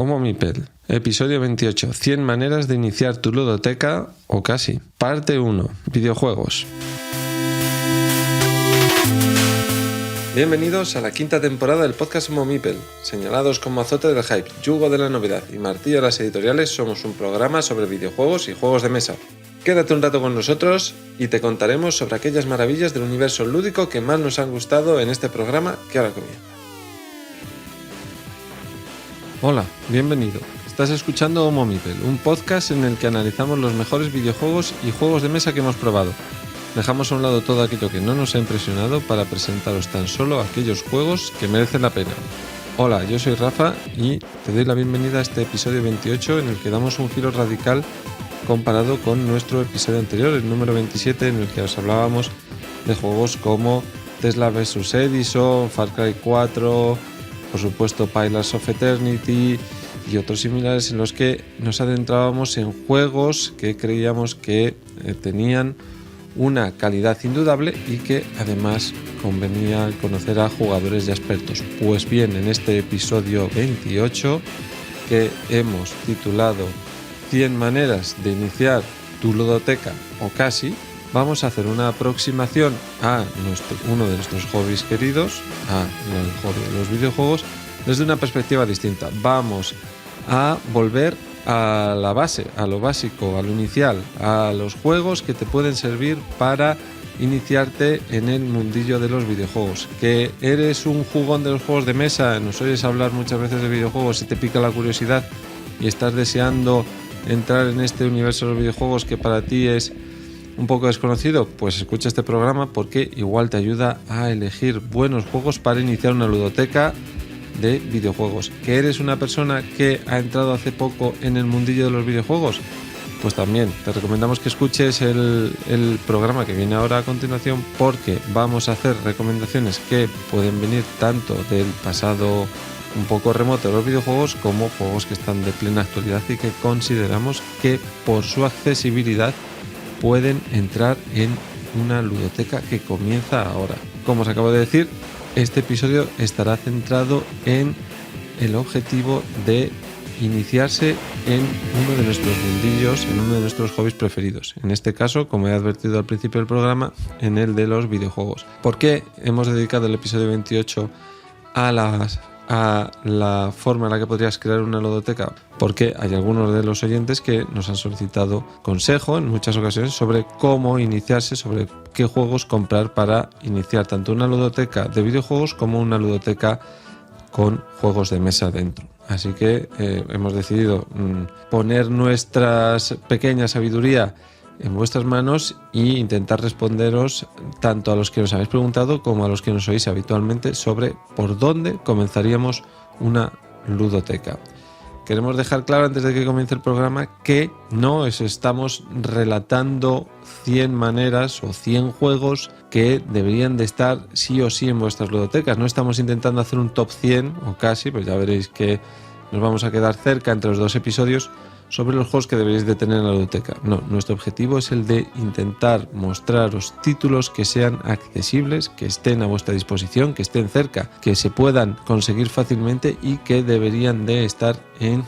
Homo Mipel, episodio 28, 100 maneras de iniciar tu ludoteca o casi. Parte 1, videojuegos. Bienvenidos a la quinta temporada del podcast Homo Mipel. Señalados como azote del hype, yugo de la novedad y martillo de las editoriales, somos un programa sobre videojuegos y juegos de mesa. Quédate un rato con nosotros y te contaremos sobre aquellas maravillas del universo lúdico que más nos han gustado en este programa que ahora comienza. Hola, bienvenido. Estás escuchando Homo Mipel, un podcast en el que analizamos los mejores videojuegos y juegos de mesa que hemos probado. Dejamos a un lado todo aquello que no nos ha impresionado para presentaros tan solo aquellos juegos que merecen la pena. Hola, yo soy Rafa y te doy la bienvenida a este episodio 28 en el que damos un giro radical comparado con nuestro episodio anterior, el número 27, en el que os hablábamos de juegos como Tesla vs Edison, Far Cry 4, por supuesto Pillars of Eternity y otros similares, en los que nos adentrábamos en juegos que creíamos que tenían una calidad indudable y que además convenía conocer a jugadores y expertos. Pues bien, en este episodio 28, que hemos titulado 100 maneras de iniciar tu ludoteca o casi, vamos a hacer una aproximación a uno de nuestros hobbies queridos, el hobby de los videojuegos, desde una perspectiva distinta. Vamos a volver a la base, a lo básico, a lo inicial, a los juegos que te pueden servir para iniciarte en el mundillo de los videojuegos. Que eres un jugón de los juegos de mesa, nos oyes hablar muchas veces de videojuegos y te pica la curiosidad y estás deseando entrar en este universo de los videojuegos que para ti es un poco desconocido, pues escucha este programa porque igual te ayuda a elegir buenos juegos para iniciar una ludoteca de videojuegos. ¿Que eres una persona que ha entrado hace poco en el mundillo de los videojuegos? Pues también te recomendamos que escuches el programa que viene ahora a continuación, porque vamos a hacer recomendaciones que pueden venir tanto del pasado un poco remoto de los videojuegos como juegos que están de plena actualidad y que consideramos que por su accesibilidad pueden entrar en una ludoteca que comienza ahora. Como os acabo de decir, este episodio estará centrado en el objetivo de iniciarse en uno de nuestros mundillos, en uno de nuestros hobbies preferidos. En este caso, como he advertido al principio del programa, en el de los videojuegos. ¿Por qué hemos dedicado el episodio 28 a la forma en la que podrías crear una ludoteca? Porque hay algunos de los oyentes que nos han solicitado consejo en muchas ocasiones sobre cómo iniciarse, sobre qué juegos comprar para iniciar tanto una ludoteca de videojuegos como una ludoteca con juegos de mesa dentro. Así que hemos decidido poner nuestra pequeña sabiduría en vuestras manos e intentar responderos tanto a los que nos habéis preguntado como a los que nos oís habitualmente sobre por dónde comenzaríamos una ludoteca. Queremos dejar claro antes de que comience el programa que no estamos relatando 100 maneras o 100 juegos que deberían de estar sí o sí en vuestras ludotecas. No estamos intentando hacer un top 100 o casi, pues ya veréis que nos vamos a quedar cerca entre los dos episodios sobre los juegos que deberéis de tener en la ludoteca. No, nuestro objetivo es el de intentar mostraros títulos que sean accesibles, que estén a vuestra disposición, que estén cerca, que se puedan conseguir fácilmente y que deberían de estar en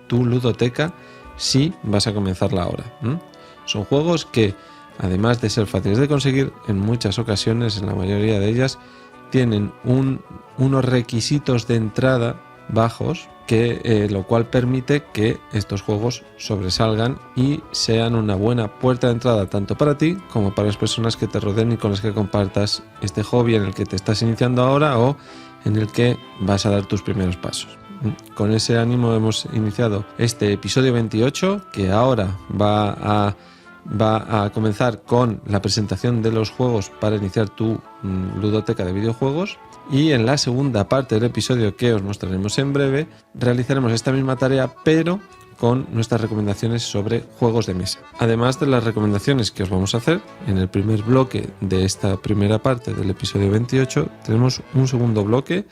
tu ludoteca si vas a comenzarla ahora. Son juegos que, además de ser fáciles de conseguir, en muchas ocasiones, en la mayoría de ellas, tienen unos requisitos de entrada bajos, lo cual permite que estos juegos sobresalgan y sean una buena puerta de entrada tanto para ti como para las personas que te rodeen y con las que compartas este hobby en el que te estás iniciando ahora o en el que vas a dar tus primeros pasos. Con ese ánimo hemos iniciado este episodio 28, que ahora va a comenzar con la presentación de los juegos para iniciar tu ludoteca de videojuegos. Y en la segunda parte del episodio, que os mostraremos en breve, realizaremos esta misma tarea pero con nuestras recomendaciones sobre juegos de mesa. Además de las recomendaciones que os vamos a hacer en el primer bloque de esta primera parte del episodio 28, tenemos un segundo bloque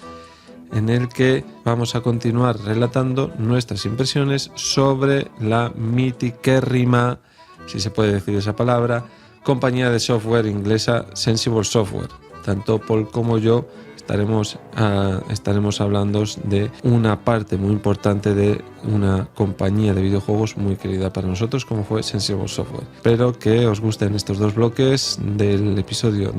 en el que vamos a continuar relatando nuestras impresiones sobre la mitiquérrima, si se puede decir esa palabra, compañía de software inglesa Sensible Software. Tanto Paul como yo estaremos hablando de una parte muy importante de una compañía de videojuegos muy querida para nosotros, como fue Sensible Software. Espero que os gusten estos dos bloques de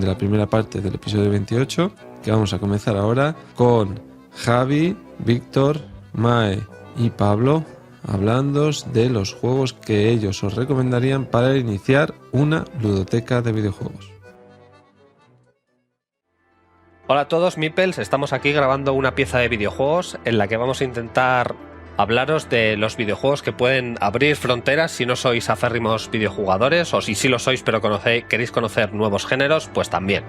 la primera parte del episodio 28, que vamos a comenzar ahora con Javi, Víctor, Mae y Pablo, hablando de los juegos que ellos os recomendarían para iniciar una ludoteca de videojuegos. Hola a todos, Meeples. Estamos aquí grabando una pieza de videojuegos en la que vamos a intentar hablaros de los videojuegos que pueden abrir fronteras si no sois aférrimos videojugadores, o si sí lo sois pero queréis conocer nuevos géneros, pues también.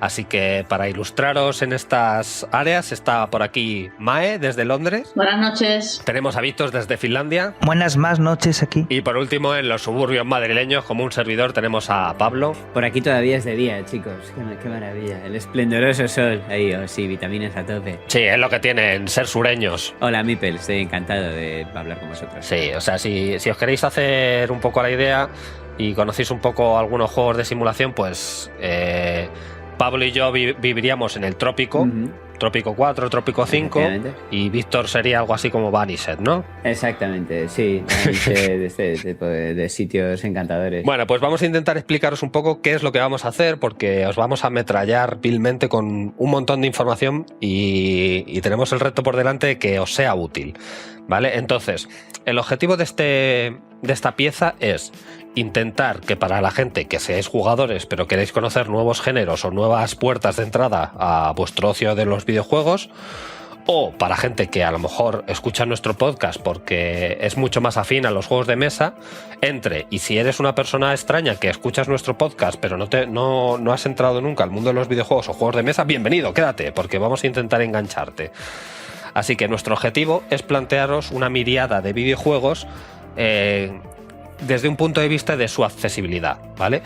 Así que para ilustraros en estas áreas está por aquí Mae desde Londres. Buenas noches. Tenemos a Víctor desde Finlandia. Buenas más noches aquí. Y por último, en los suburbios madrileños, como un servidor, tenemos a Pablo. Por aquí todavía es de día, chicos. Qué maravilla. El esplendoroso sol. Ahí, sí, vitaminas a tope. Sí, es lo que tienen ser sureños. Hola, Mipel. Estoy encantado de hablar con vosotros. Sí, o sea, si os queréis hacer un poco la idea y conocéis un poco algunos juegos de simulación, pues Pablo y yo viviríamos en el Trópico, Trópico 4, Trópico 5, y Víctor sería algo así como Vanished, ¿no? Exactamente, sí, de este tipo de sitios encantadores. Bueno, pues vamos a intentar explicaros un poco qué es lo que vamos a hacer, porque os vamos a ametrallar vilmente con un montón de información y tenemos el reto por delante de que os sea útil, ¿vale? Entonces, el objetivo de esta pieza es intentar que para la gente que seáis jugadores pero queréis conocer nuevos géneros o nuevas puertas de entrada a vuestro ocio de los videojuegos, o para gente que a lo mejor escucha nuestro podcast porque es mucho más afín a los juegos de mesa, y si eres una persona extraña que escuchas nuestro podcast pero no has entrado nunca al mundo de los videojuegos o juegos de mesa, bienvenido, quédate, porque vamos a intentar engancharte. Así que nuestro objetivo es plantearos una miriada de videojuegos desde un punto de vista de su accesibilidad, ¿vale?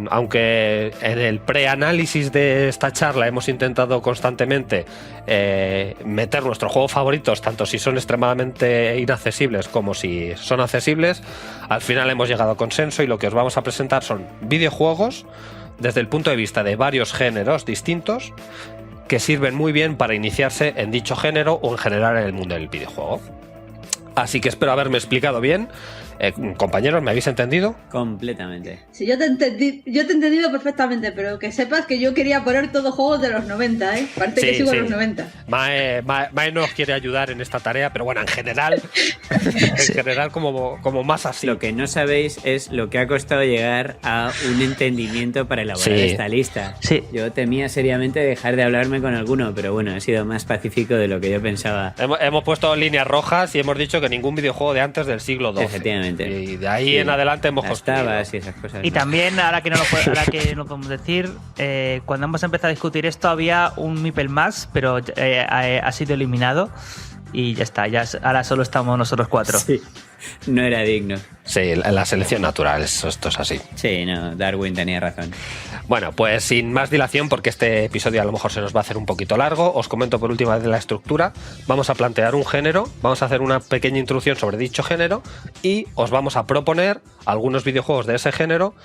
Aunque en el preanálisis de esta charla hemos intentado constantemente meter nuestros juegos favoritos, tanto si son extremadamente inaccesibles como si son accesibles, al final hemos llegado a consenso y lo que os vamos a presentar son videojuegos desde el punto de vista de varios géneros distintos que sirven muy bien para iniciarse en dicho género o en general en el mundo del videojuego. Así que espero haberme explicado bien. Compañeros, ¿me habéis entendido? Completamente. Sí, yo te he entendido perfectamente, pero que sepas que yo quería poner todos juegos de los 90, ¿eh? Parece que sigo en los 90. Mae nos quiere ayudar en esta tarea, pero bueno, en general, general como más así. Lo que no sabéis es lo que ha costado llegar a un entendimiento para elaborar esta lista. Sí. Yo temía seriamente dejar de hablarme con alguno, pero bueno, he sido más pacífico de lo que yo pensaba. Hemos puesto líneas rojas y hemos dicho que ningún videojuego de antes del siglo XII. Efectivamente. Y de ahí en adelante hemos construido. Y esas cosas. Y también, ahora que no lo podemos decir, cuando hemos empezado a discutir esto había un Mipel más, pero ha sido eliminado y ya está. Ahora solo estamos nosotros 4. Sí, no era digno. Sí, la selección natural, esto es así. Sí, no, Darwin tenía razón. Bueno, pues sin más dilación, porque este episodio a lo mejor se nos va a hacer un poquito largo, os comento por última vez la estructura. Vamos a plantear un género, vamos a hacer una pequeña introducción sobre dicho género y os vamos a proponer algunos videojuegos de ese género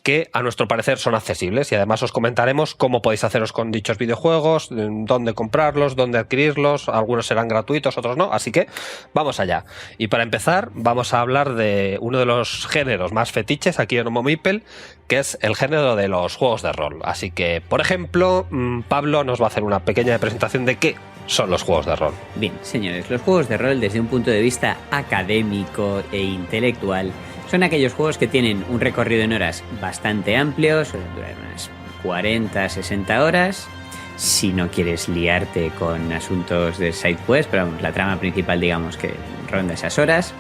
que a nuestro parecer son accesibles, y además os comentaremos cómo podéis haceros con dichos videojuegos, dónde comprarlos, dónde adquirirlos. Algunos serán gratuitos, otros no, así que vamos allá. Y para empezar vamos a hablar de uno de los géneros más fetiches aquí en Homo Meeple, que es el género de los juegos de rol. Así que, por ejemplo, Pablo nos va a hacer una pequeña presentación de qué son los juegos de rol. Bien, señores, los juegos de rol desde un punto de vista académico e intelectual son aquellos juegos que tienen un recorrido en horas bastante amplio, suelen durar unas 40, 60 horas. Si no quieres liarte con asuntos de side quest, pero vamos, la trama principal digamos que ronda esas horas.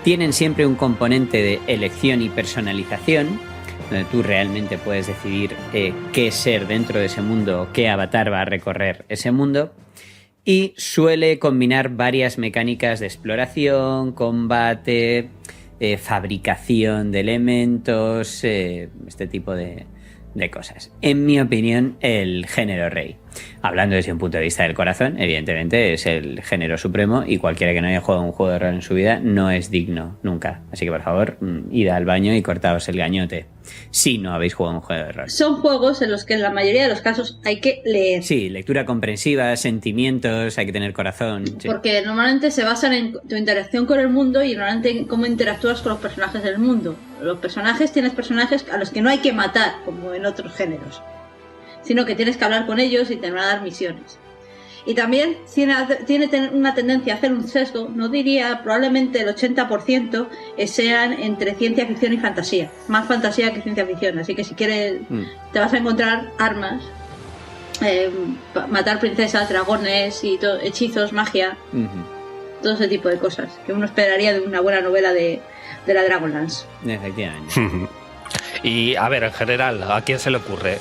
Tienen siempre un componente de elección y personalización, donde tú realmente puedes decidir qué ser dentro de ese mundo, qué avatar va a recorrer ese mundo. Y suele combinar varias mecánicas de exploración, combate, fabricación de elementos, este tipo de cosas. En mi opinión, el género rey, hablando desde un punto de vista del corazón, evidentemente es el género supremo y cualquiera que no haya jugado un juego de rol en su vida no es digno nunca. Así que por favor, id al baño y cortaos el gañote. si no habéis jugado un juego de rol. Son juegos en los que en la mayoría de los casos hay que leer. Sí, lectura comprensiva, sentimientos, hay que tener corazón. Sí. Porque normalmente se basan en tu interacción con el mundo y normalmente en cómo interactúas con los personajes del mundo. Tienes personajes a los que no hay que matar, como en otros géneros, sino que tienes que hablar con ellos y te van a dar misiones. Y también tiene una tendencia a hacer un sesgo, no diría, probablemente el 80% sean entre ciencia ficción y fantasía. Más fantasía que ciencia ficción, así que si quieres te vas a encontrar armas, matar princesas, dragones y hechizos, magia, todo ese tipo de cosas que uno esperaría de una buena novela de la Dragonlance. Efectivamente. Y a ver, en general, ¿a quién se le ocurre?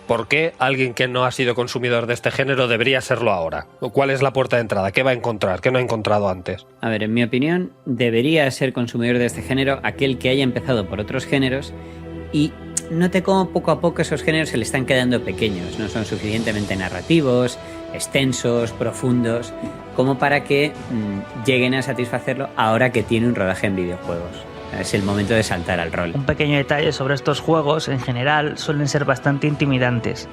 ¿Por qué alguien que no ha sido consumidor de este género debería serlo ahora? ¿Cuál es la puerta de entrada? ¿Qué va a encontrar? ¿Qué no ha encontrado antes? A ver, en mi opinión, debería ser consumidor de este género aquel que haya empezado por otros géneros y note cómo poco a poco esos géneros se le están quedando pequeños, no son suficientemente narrativos, extensos, profundos, como para que lleguen a satisfacerlo ahora que tiene un rodaje en videojuegos. Es el momento de saltar al rol. Un pequeño detalle sobre estos juegos, en general, suelen ser bastante intimidantes.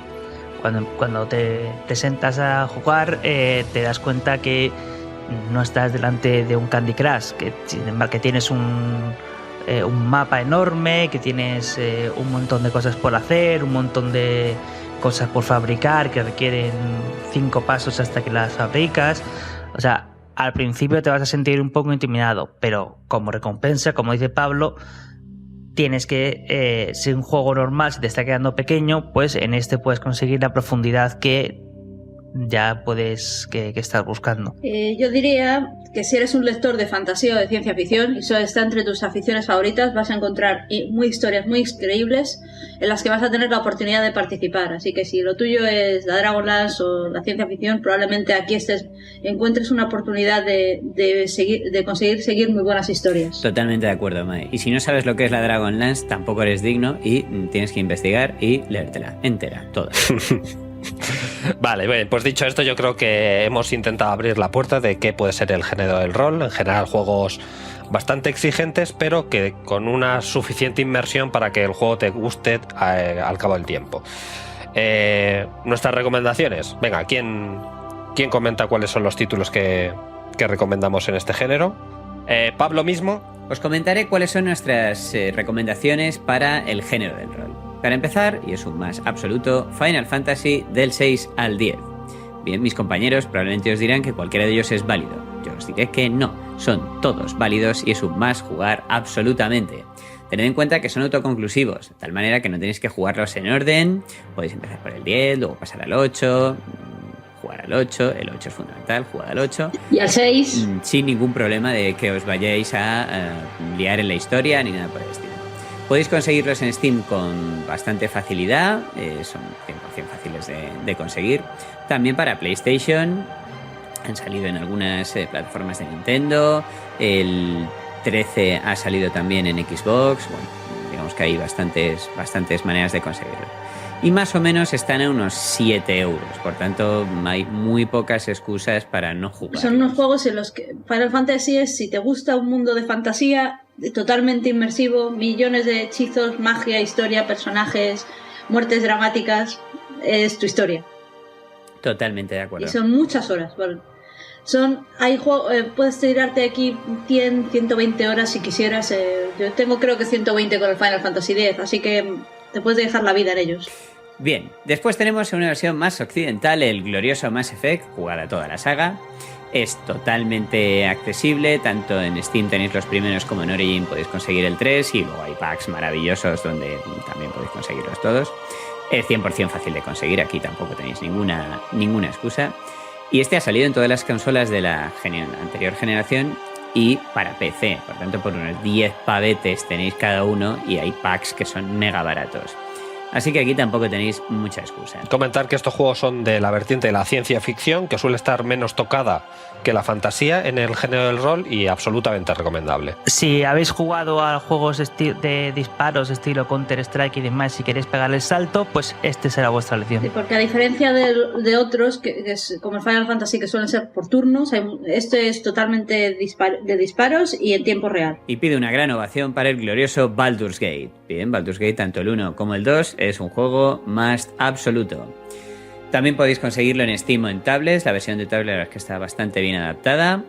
Cuando te sentas a jugar, te das cuenta que no estás delante de un Candy Crush, que tienes un mapa enorme, que tienes un montón de cosas por hacer, un montón de cosas por fabricar que requieren 5 pasos hasta que las fabricas. O sea, al principio te vas a sentir un poco intimidado, pero como recompensa, como dice Pablo, tienes que, si un juego normal se te está quedando pequeño, pues en este puedes conseguir la profundidad que ya puedes que estás buscando. Yo diría que si eres un lector de fantasía o de ciencia ficción y eso está entre tus aficiones favoritas, vas a encontrar historias muy increíbles en las que vas a tener la oportunidad de participar. Así que si lo tuyo es la Dragonlance o la ciencia ficción, probablemente aquí encuentres una oportunidad de conseguir seguir muy buenas historias. Totalmente de acuerdo, Mae. Y si no sabes lo que es la Dragonlance, tampoco eres digno y tienes que investigar y leértela entera, toda. Vale, bien, pues dicho esto, yo creo que hemos intentado abrir la puerta de qué puede ser el género del rol. En general, juegos bastante exigentes, pero que con una suficiente inmersión para que el juego te guste al cabo del tiempo. Nuestras recomendaciones. Venga, ¿quién comenta cuáles son los títulos que recomendamos en este género? Pablo mismo. Os comentaré cuáles son nuestras recomendaciones para el género del rol. Para empezar, y es un más absoluto, Final Fantasy del 6 al 10. Bien, mis compañeros probablemente os dirán que cualquiera de ellos es válido. Yo os diré que no, son todos válidos y es un más jugar absolutamente. Tened en cuenta que son autoconclusivos, de tal manera que no tenéis que jugarlos en orden. Podéis empezar por el 10, luego pasar al 8, jugar al 8, el 8 es fundamental, jugar al 8. Y al 6. Sin ningún problema de que os vayáis a liar en la historia ni nada por el estilo. Podéis conseguirlos en Steam con bastante facilidad, son 100% fáciles de conseguir. También para PlayStation, han salido en algunas plataformas de Nintendo, el 13 ha salido también en Xbox, bueno, digamos que hay bastantes maneras de conseguirlo. Y más o menos están a unos 7 euros, por tanto hay muy pocas excusas para no jugar. Son unos juegos en los que Final Fantasy es, si te gusta un mundo de fantasía, totalmente inmersivo, millones de hechizos, magia, historia, personajes, muertes dramáticas, es tu historia. Totalmente de acuerdo. Y son muchas horas, ¿vale? Puedes tirarte aquí 100, 120 horas si quisieras. Yo tengo creo que 120 con el Final Fantasy X, así que te puedes dejar la vida en ellos. Bien, después tenemos una versión más occidental, el glorioso Mass Effect, jugada toda la saga. Es totalmente accesible, tanto en Steam tenéis los primeros como en Origin podéis conseguir el 3 y luego hay packs maravillosos donde también podéis conseguirlos todos. Es 100% fácil de conseguir, aquí tampoco tenéis ninguna excusa. Y este ha salido en todas las consolas de la anterior generación y para PC, por tanto por unos 10 pavetes tenéis cada uno y hay packs que son mega baratos. Así que aquí tampoco tenéis mucha excusa. Comentar que estos juegos son de la vertiente de la ciencia ficción, que suele estar menos tocada que la fantasía en el género del rol y absolutamente recomendable. Si habéis jugado a juegos de disparos estilo Counter-Strike y demás y queréis pegar el salto, pues este será vuestra elección. Sí, porque a diferencia de otros, que es como el Final Fantasy, que suelen ser por turnos, este es totalmente de disparos y en tiempo real. Y pide una gran ovación para el glorioso Baldur's Gate. Bien, Baldur's Gate, tanto el 1 como el 2, es un juego must absoluto. También podéis conseguirlo en Steam o en tablets. La versión de tablet la verdad es que está bastante bien adaptada.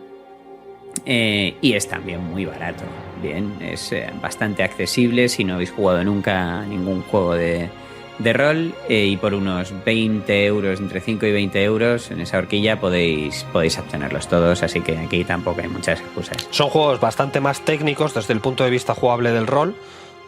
Y es también muy barato. Bien, es bastante accesible si no habéis jugado nunca ningún juego de rol. Y por unos 20 euros, entre 5 y 20 euros, en esa horquilla podéis obtenerlos todos. Así que aquí tampoco hay muchas excusas. Son juegos bastante más técnicos desde el punto de vista jugable del rol,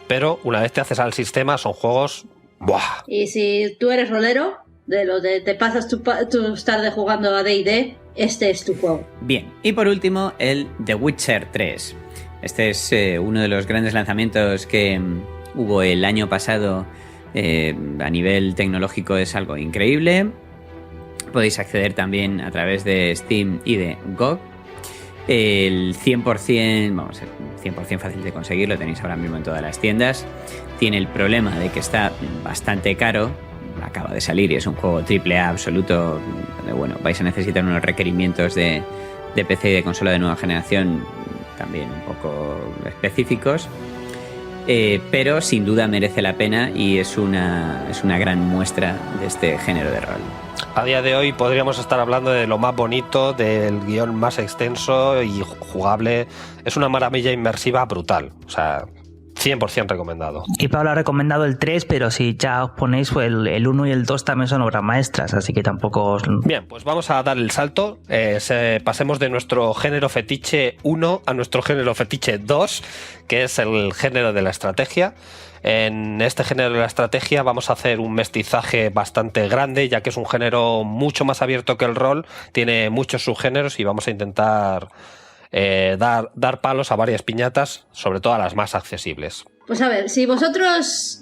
pero una vez te haces al sistema son juegos... ¡buah! Y si tú eres rolero, de lo de te pasas tus tardes jugando a D&D, este es tu juego. Bien, y por último el The Witcher 3. Este es uno de los grandes lanzamientos que hubo el año pasado. A nivel tecnológico es algo increíble. Podéis acceder también a través de Steam y de GOG. El 100%, vamos, el 100% fácil de conseguir, lo tenéis ahora mismo en todas las tiendas. Tiene el problema de que está bastante caro. Acaba de salir y es un juego AAA absoluto. Bueno, vais a necesitar unos requerimientos de PC y de consola de nueva generación también un poco específicos. Pero sin duda merece la pena y es una gran muestra de este género de rol. A día de hoy podríamos estar hablando de lo más bonito, del guión más extenso y jugable. Es una maravilla inmersiva brutal. O sea, 100% recomendado. Y Pablo ha recomendado el 3, pero si ya os ponéis, pues el 1 y el 2 también son obras maestras, así que tampoco os... Bien, pues vamos a dar el salto. Pasemos de nuestro género fetiche 1 a nuestro género fetiche 2, que es el género de la estrategia. En este género de la estrategia vamos a hacer un mestizaje bastante grande, ya que es un género mucho más abierto que el rol, tiene muchos subgéneros y vamos a intentar dar palos a varias piñatas, sobre todo a las más accesibles. Pues a ver, si vosotros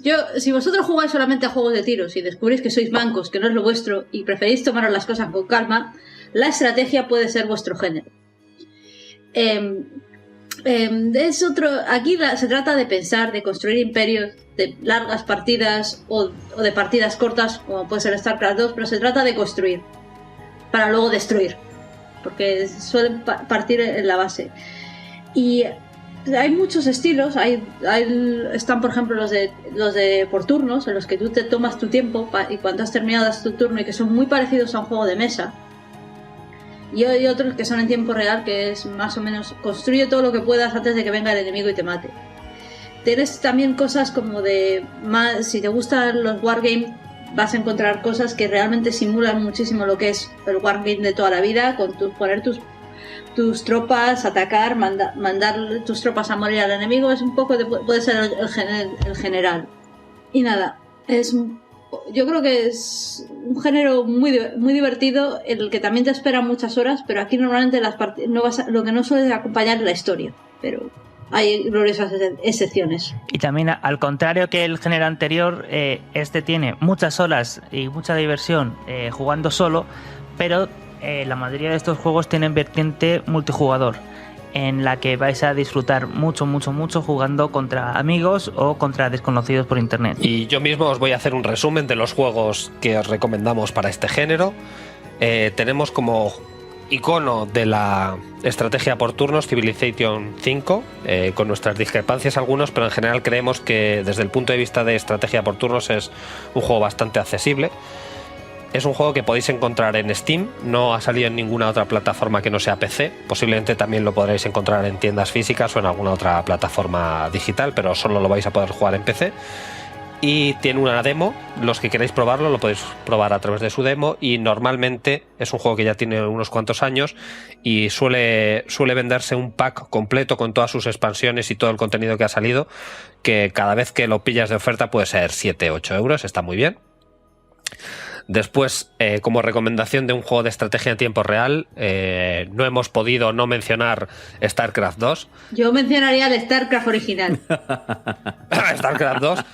jugáis solamente a juegos de tiros y descubrís que sois mancos, que no es lo vuestro, y preferís tomaros las cosas con calma, la estrategia puede ser vuestro género. Aquí se trata de pensar, de construir imperios, de largas partidas o de partidas cortas, como puede ser StarCraft 2, pero se trata de construir para luego destruir, porque suelen partir en la base. Y hay muchos estilos. Están, por ejemplo, los de por turnos, en los que tú te tomas tu tiempo y cuando has terminado das tu turno, y que son muy parecidos a un juego de mesa. Y hay otros que son en tiempo real, que es más o menos construye todo lo que puedas antes de que venga el enemigo y te mate. Tienes también cosas como si te gustan los wargames, vas a encontrar cosas que realmente simulan muchísimo lo que es el wargame de toda la vida, con poner tus tropas, atacar, mandar tus tropas a morir al enemigo. Es un poco puede ser el general. Y nada, yo creo que es un género muy, muy divertido, en el que también te esperan muchas horas, pero aquí normalmente lo que no suele acompañar es la historia, pero hay gloriosas excepciones. Y también, al contrario que el género anterior, este tiene muchas horas y mucha diversión jugando solo, pero la mayoría de estos juegos tienen vertiente multijugador, en la que vais a disfrutar mucho jugando contra amigos o contra desconocidos por internet. Y yo mismo os voy a hacer un resumen de los juegos que os recomendamos para este género. Tenemos como icono de la estrategia por turnos Civilization 5, con nuestras discrepancias algunos, pero en general creemos que desde el punto de vista de estrategia por turnos es un juego bastante accesible. Es un juego que podéis encontrar en Steam, no ha salido en ninguna otra plataforma que no sea PC. Posiblemente también lo podréis encontrar en tiendas físicas o en alguna otra plataforma digital, pero solo lo vais a poder jugar en PC. Y tiene una demo, los que queráis probarlo lo podéis probar a través de su demo, y normalmente es un juego que ya tiene unos cuantos años y suele venderse un pack completo con todas sus expansiones y todo el contenido que ha salido, que cada vez que lo pillas de oferta puede ser 7-8 euros, está muy bien. Después, como recomendación de un juego de estrategia en tiempo real, no hemos podido no mencionar StarCraft 2. Yo mencionaría el StarCraft original. StarCraft 2.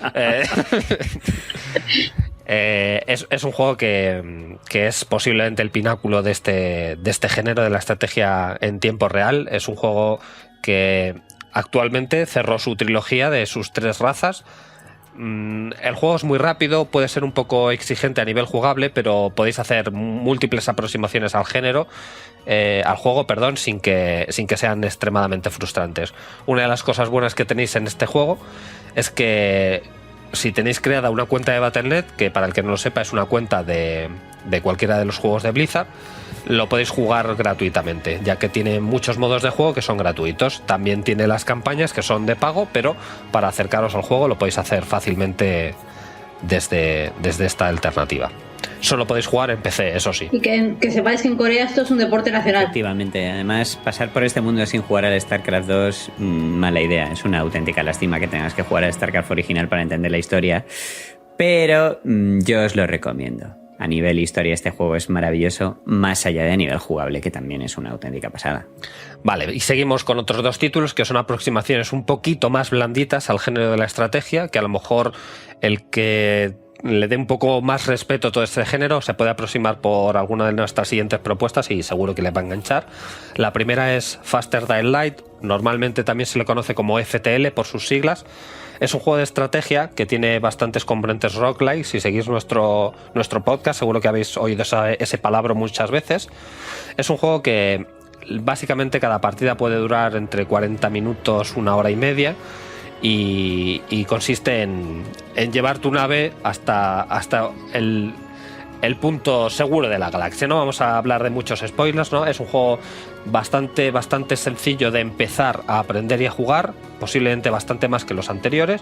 Es un juego que es posiblemente el pináculo de este género de la estrategia en tiempo real. Es un juego que actualmente cerró su trilogía de sus 3 razas. El juego es muy rápido, puede ser un poco exigente a nivel jugable, pero podéis hacer múltiples aproximaciones al género, al juego, perdón, sin que sean extremadamente frustrantes. Una de las cosas buenas que tenéis en este juego es que si tenéis creada una cuenta de Battle.net, que para el que no lo sepa es una cuenta de cualquiera de los juegos de Blizzard, lo podéis jugar gratuitamente, ya que tiene muchos modos de juego que son gratuitos. También tiene las campañas que son de pago, pero para acercaros al juego lo podéis hacer fácilmente desde esta alternativa. Solo podéis jugar en PC, eso sí. Y que sepáis que en Corea esto es un deporte nacional. Efectivamente, además pasar por este mundo sin jugar al StarCraft 2, mala idea. Es una auténtica lástima que tengas que jugar al StarCraft original para entender la historia, pero yo os lo recomiendo. A nivel historia este juego es maravilloso, más allá de a nivel jugable, que también es una auténtica pasada. Vale, y seguimos con otros 2 títulos que son aproximaciones un poquito más blanditas al género de la estrategia, que a lo mejor el que le dé un poco más respeto a todo este género se puede aproximar por alguna de nuestras siguientes propuestas y seguro que le va a enganchar. La primera es Faster Than Light, normalmente también se le conoce como FTL por sus siglas. Es un juego de estrategia que tiene bastantes componentes roguelike. Si seguís nuestro podcast, seguro que habéis oído ese palabra muchas veces. Es un juego que básicamente cada partida puede durar entre 40 minutos, 1 hora y media. Y consiste en llevar tu nave hasta el punto seguro de la galaxia. No vamos a hablar de muchos spoilers, ¿no? Es un juego bastante sencillo de empezar a aprender y a jugar, posiblemente bastante más que los anteriores,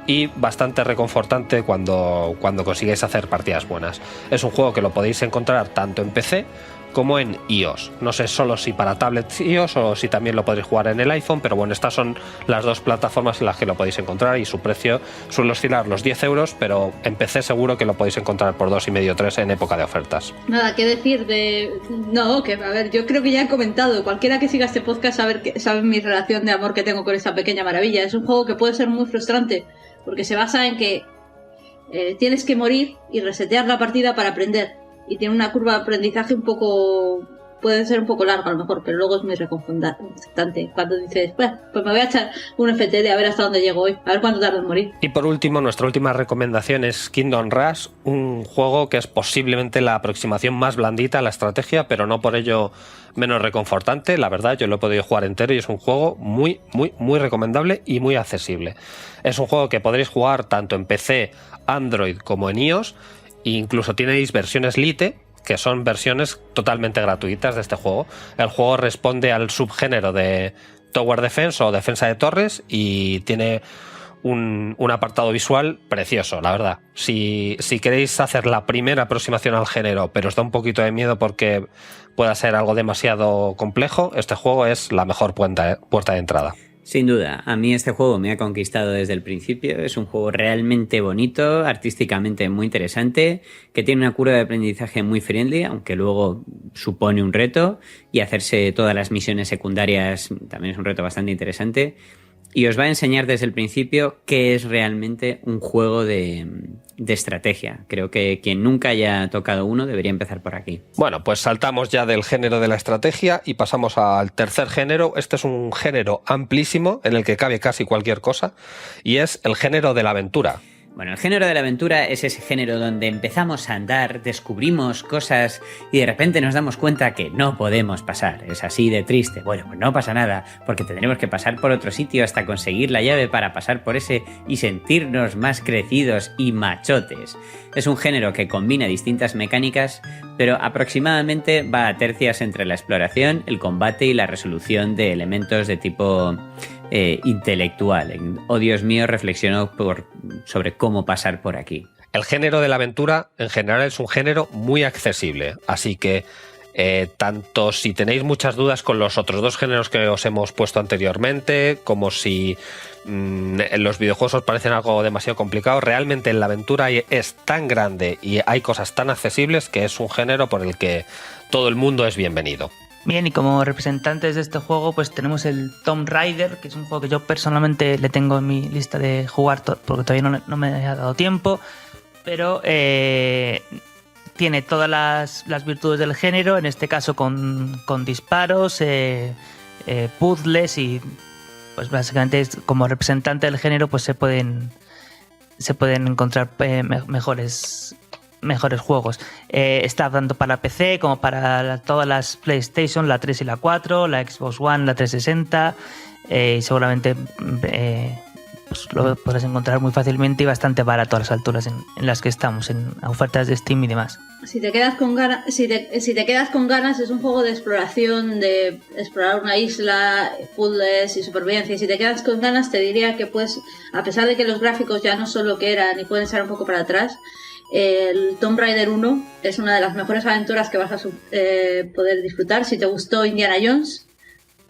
y bastante reconfortante cuando consigáis hacer partidas buenas. Es un juego que lo podéis encontrar tanto en PC como en iOS. No sé solo si para tablets iOS o si también lo podéis jugar en el iPhone, pero bueno, estas son las 2 plataformas en las que lo podéis encontrar y su precio suele oscilar los 10 euros, pero en PC seguro que lo podéis encontrar por 2,5 o 3 en época de ofertas. Nada que decir de... No, que a ver, yo creo que ya he comentado, cualquiera que siga este podcast sabe mi relación de amor que tengo con esta pequeña maravilla. Es un juego que puede ser muy frustrante, porque se basa en que tienes que morir y resetear la partida para aprender. Y tiene una curva de aprendizaje puede ser un poco larga a lo mejor, pero luego es muy reconfortante cuando dices, pues me voy a echar un FTL a ver hasta dónde llego hoy, a ver cuánto tardo en morir. Y por último, nuestra última recomendación es Kingdom Rush, un juego que es posiblemente la aproximación más blandita a la estrategia, pero no por ello menos reconfortante. La verdad, yo lo he podido jugar entero y es un juego muy recomendable y muy accesible. Es un juego que podréis jugar tanto en PC, Android como en iOS. Incluso tenéis versiones Lite, que son versiones totalmente gratuitas de este juego. El juego responde al subgénero de Tower Defense o defensa de torres y tiene un apartado visual precioso, la verdad. Si queréis hacer la primera aproximación al género, pero os da un poquito de miedo porque pueda ser algo demasiado complejo, este juego es la mejor puerta de entrada. Sin duda, a mí este juego me ha conquistado desde el principio. Es un juego realmente bonito, artísticamente muy interesante, que tiene una curva de aprendizaje muy friendly, aunque luego supone un reto, y hacerse todas las misiones secundarias también es un reto bastante interesante. Y os va a enseñar desde el principio qué es realmente un juego de estrategia. Creo que quien nunca haya tocado uno debería empezar por aquí. Bueno, pues saltamos ya del género de la estrategia y pasamos al tercer género. Este es un género amplísimo en el que cabe casi cualquier cosa y es el género de la aventura. Bueno, el género de la aventura es ese género donde empezamos a andar, descubrimos cosas y de repente nos damos cuenta que no podemos pasar. Es así de triste. Bueno, pues no pasa nada, porque tendremos que pasar por otro sitio hasta conseguir la llave para pasar por ese y sentirnos más crecidos y machotes. Es un género que combina distintas mecánicas, pero aproximadamente va a tercias entre la exploración, el combate y la resolución de elementos de tipo intelectual. Oh, Dios mío, reflexiono sobre cómo pasar por aquí. El género de la aventura en general es un género muy accesible, así que tanto si tenéis muchas dudas con los otros dos géneros que os hemos puesto anteriormente, como si los videojuegos os parecen algo demasiado complicado, realmente la aventura es tan grande y hay cosas tan accesibles que es un género por el que todo el mundo es bienvenido. Bien, y como representantes de este juego, pues tenemos el Tomb Raider, que es un juego que yo personalmente le tengo en mi lista de jugar porque todavía no me ha dado tiempo, pero tiene todas las virtudes del género, en este caso con disparos, puzzles y pues básicamente como representante del género pues se pueden encontrar mejores juegos. Está tanto para PC como para todas las PlayStation, la 3 y la 4, la Xbox One, la 360 y seguramente pues lo podrás encontrar muy fácilmente y bastante barato a las alturas en las que estamos, en ofertas de Steam y demás. Si te quedas con ganas, es un juego de exploración, de explorar una isla, puzzles y supervivencia. Y si te quedas con ganas, te diría que pues, a pesar de que los gráficos ya no son lo que eran y pueden estar un poco para atrás, el Tomb Raider 1 es una de las mejores aventuras que vas a poder disfrutar. Si te gustó Indiana Jones,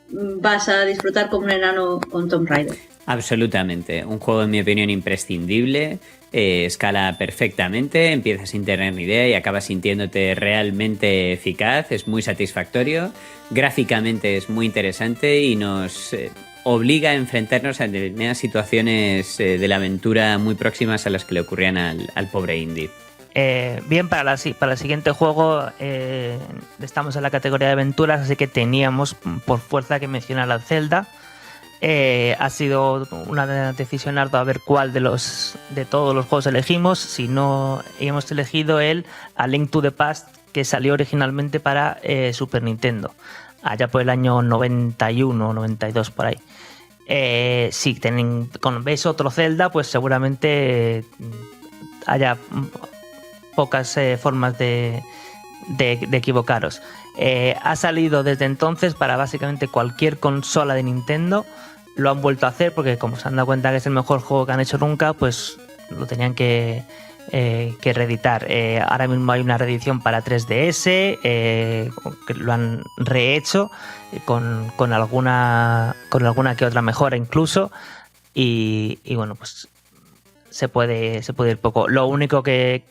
vas a disfrutar como un enano con Tomb Raider. Absolutamente, un juego en mi opinión imprescindible, escala perfectamente, empiezas sin tener ni idea y acabas sintiéndote realmente eficaz, es muy satisfactorio, gráficamente es muy interesante y nos obliga a enfrentarnos a determinadas situaciones de la aventura muy próximas a las que le ocurrían al pobre indie. Bien, para el siguiente juego estamos en la categoría de aventuras, así que teníamos por fuerza que mencionar a Zelda. Ha sido una decisión ardua a ver cuál de todos los juegos elegimos. Si no, hemos elegido A Link to the Past, que salió originalmente para Super Nintendo, allá por el año 91 o 92 por ahí. Si veis otro Zelda, pues seguramente haya pocas formas de equivocaros. Ha salido desde entonces para básicamente cualquier consola de Nintendo. Lo han vuelto a hacer porque como se han dado cuenta que es el mejor juego que han hecho nunca, pues lo tenían que reeditar. Ahora mismo hay una reedición para 3DS, que lo han rehecho con alguna que otra mejora incluso, y bueno, pues se puede ir poco. Lo único que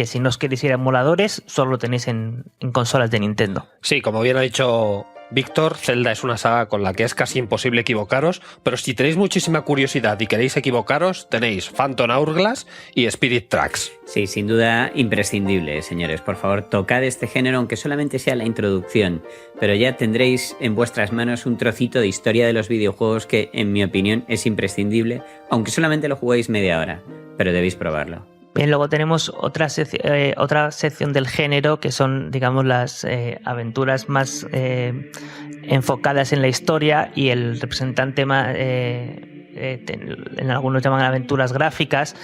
si no os queréis ir a emuladores, solo lo tenéis en consolas de Nintendo. Sí, como bien ha dicho Víctor, Zelda es una saga con la que es casi imposible equivocaros, pero si tenéis muchísima curiosidad y queréis equivocaros, tenéis Phantom Hourglass y Spirit Tracks. Sí, sin duda imprescindible, señores. Por favor, tocad este género, aunque solamente sea la introducción, pero ya tendréis en vuestras manos un trocito de historia de los videojuegos que, en mi opinión, es imprescindible, aunque solamente lo juguéis media hora, pero debéis probarlo. Bien, luego tenemos otra sección del género que son, digamos, las aventuras más enfocadas en la historia, y el representante más, en algunos llaman aventuras gráficas,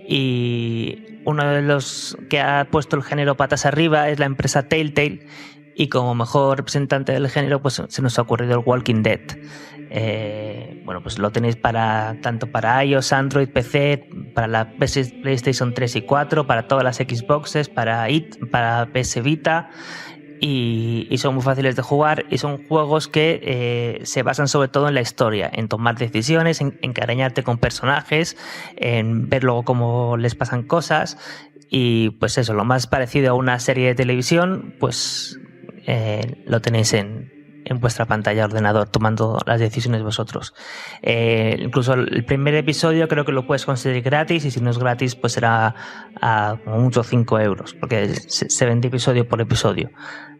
y uno de los que ha puesto el género patas arriba es la empresa Telltale, y como mejor representante del género pues se nos ha ocurrido el Walking Dead. Bueno, pues lo tenéis tanto para iOS, Android, PC, para la PlayStation 3 y 4, para todas las Xboxes, para PS Vita, y son muy fáciles de jugar, y son juegos que se basan sobre todo en la historia, en tomar decisiones, en encariñarte con personajes, en ver luego cómo les pasan cosas, y pues eso, lo más parecido a una serie de televisión, pues lo tenéis en vuestra pantalla de ordenador, tomando las decisiones vosotros. Incluso el primer episodio creo que lo puedes conseguir gratis, y si no es gratis pues será a como mucho 5 euros, porque se vende episodio por episodio.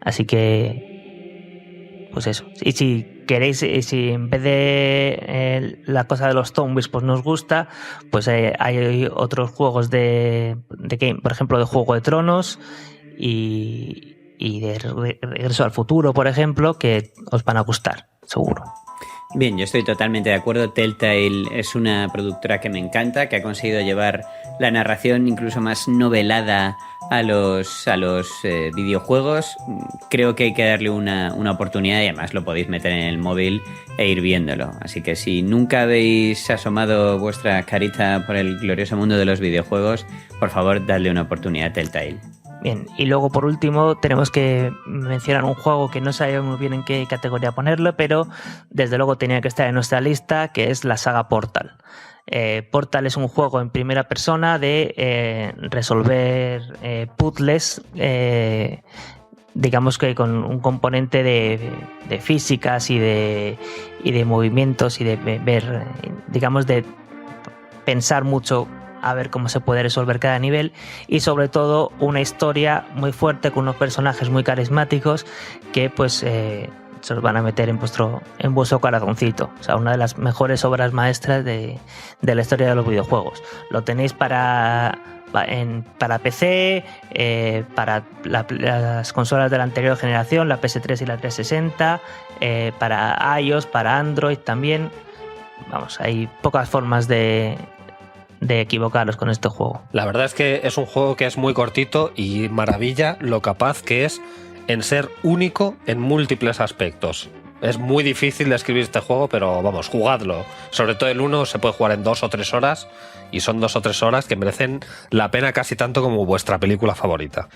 Así que pues eso. Y si queréis, si en vez de la cosa de los zombies pues no os gusta, pues hay otros juegos de game, por ejemplo de Juego de Tronos y de Regreso al Futuro, por ejemplo, que os van a gustar, seguro. Bien, yo estoy totalmente de acuerdo. Telltale es una productora que me encanta, que ha conseguido llevar la narración incluso más novelada a los videojuegos. Creo que hay que darle una oportunidad, y además lo podéis meter en el móvil e ir viéndolo. Así que si nunca habéis asomado vuestra carita por el glorioso mundo de los videojuegos, por favor, dadle una oportunidad a Telltale. Bien, y luego por último tenemos que mencionar un juego que no sabemos muy bien en qué categoría ponerlo, pero desde luego tenía que estar en nuestra lista, que es la saga Portal. Portal es un juego en primera persona de resolver puzzles, digamos que con un componente de físicas y de movimientos y de ver, digamos, de pensar mucho a ver cómo se puede resolver cada nivel, y sobre todo una historia muy fuerte con unos personajes muy carismáticos que pues se los van a meter en vuestro corazoncito. O sea, una de las mejores obras maestras de la historia de los videojuegos. Lo tenéis para PC, para las consolas de la anterior generación, la PS3 y la 360, para iOS, para Android también. Vamos, hay pocas formas de equivocaros con este juego. La verdad es que es un juego que es muy cortito y maravilla lo capaz que es en ser único en múltiples aspectos. Es muy difícil describir este juego, pero vamos, jugadlo. Sobre todo el 1 se puede jugar en 2 o 3 horas, y son 2 o 3 horas que merecen la pena casi tanto como vuestra película favorita.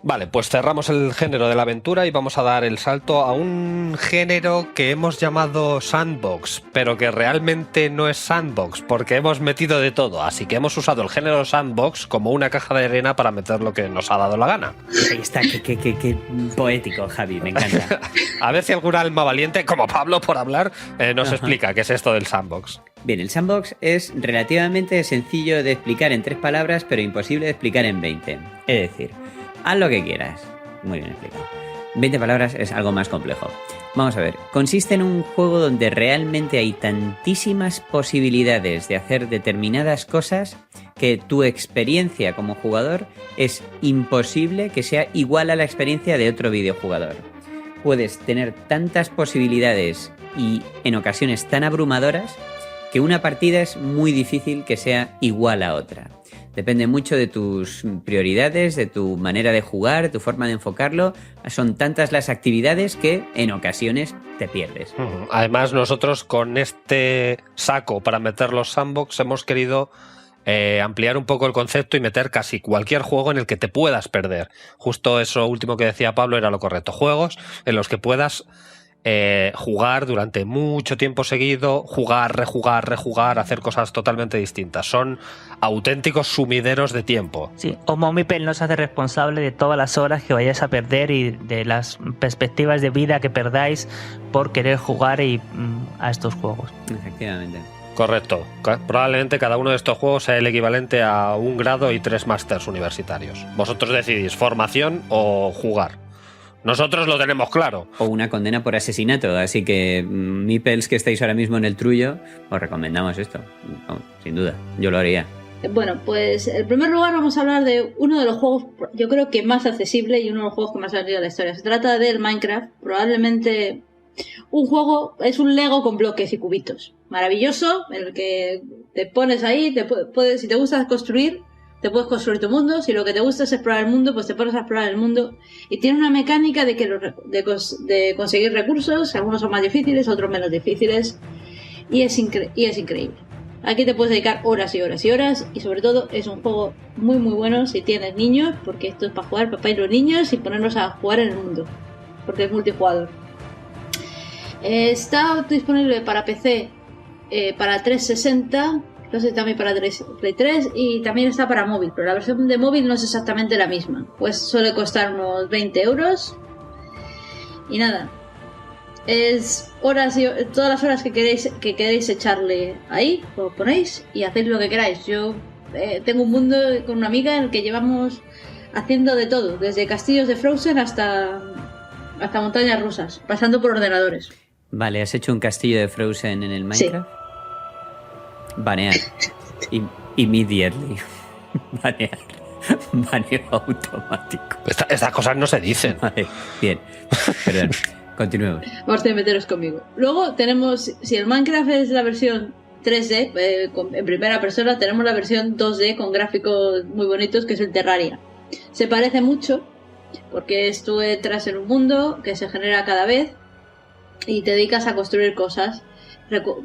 Vale, pues cerramos el género de la aventura y vamos a dar el salto a un género que hemos llamado sandbox, pero que realmente no es sandbox, porque hemos metido de todo, así que hemos usado el género sandbox como una caja de arena para meter lo que nos ha dado la gana. Ahí está, qué poético, Javi, me encanta. A ver si algún alma valiente, como Pablo por hablar, nos explica qué es esto del sandbox. Bien, el sandbox es relativamente sencillo de explicar en 3 palabras, pero imposible de explicar en 20. Es decir, haz lo que quieras. Muy bien explicado. 20 palabras es algo más complejo. Vamos a ver. Consiste en un juego donde realmente hay tantísimas posibilidades de hacer determinadas cosas que tu experiencia como jugador es imposible que sea igual a la experiencia de otro videojugador. Puedes tener tantas posibilidades y en ocasiones tan abrumadoras que una partida es muy difícil que sea igual a otra. Depende mucho de tus prioridades, de tu manera de jugar, de tu forma de enfocarlo. Son tantas las actividades que en ocasiones te pierdes. Además, nosotros con este saco para meter los sandbox hemos querido ampliar un poco el concepto y meter casi cualquier juego en el que te puedas perder. Justo eso último que decía Pablo era lo correcto. Juegos en los que puedas jugar durante mucho tiempo seguido, jugar, rejugar, hacer cosas totalmente distintas. Son auténticos sumideros de tiempo. Sí, o Momipel no se hace responsable de todas las horas que vayáis a perder y de las perspectivas de vida que perdáis por querer jugar a estos juegos. Efectivamente. Correcto. Probablemente cada uno de estos juegos sea el equivalente a 1 grado y 3 másters universitarios. Vosotros decidís formación o jugar. Nosotros lo tenemos claro. O una condena por asesinato, así que Mipels que estáis ahora mismo en el trullo, os recomendamos esto, no, sin duda, yo lo haría. Bueno, pues en primer lugar vamos a hablar de uno de los juegos, yo creo que más accesible y uno de los juegos que más ha salido de la historia. Se trata del Minecraft, probablemente un juego, es un Lego con bloques y cubitos. Maravilloso, en el que te pones ahí, si te gusta construir, te puedes construir tu mundo. Si lo que te gusta es explorar el mundo, pues te pones a explorar el mundo. Y tiene una mecánica de conseguir recursos. Algunos son más difíciles, otros menos difíciles. Y es increíble. Aquí te puedes dedicar horas y horas y horas. Y sobre todo es un juego muy muy bueno si tienes niños. Porque esto es para jugar papá y los niños y ponernos a jugar en el mundo. Porque es multijugador. Está disponible para PC, para 360... No sé, también para Play 3 y también está para móvil, pero la versión de móvil no es exactamente la misma. Pues suele costar unos 20 euros. Y nada, es horas y todas las horas que queréis echarle ahí, lo ponéis y hacéis lo que queráis. Yo tengo un mundo con una amiga en el que llevamos haciendo de todo, desde castillos de Frozen hasta montañas rusas, pasando por ordenadores. Vale, ¿has hecho un castillo de Frozen en el Minecraft? Sí. Banear. Immediately. Banear. Baneo automático. Estas cosas no se dicen. Vale, bien. Perdón. Continuemos. Vamos a meteros conmigo. Luego tenemos, si el Minecraft es la versión 3D, en primera persona, tenemos la versión 2D con gráficos muy bonitos, que es el Terraria. Se parece mucho, porque tú entras en un mundo que se genera cada vez y te dedicas a construir cosas.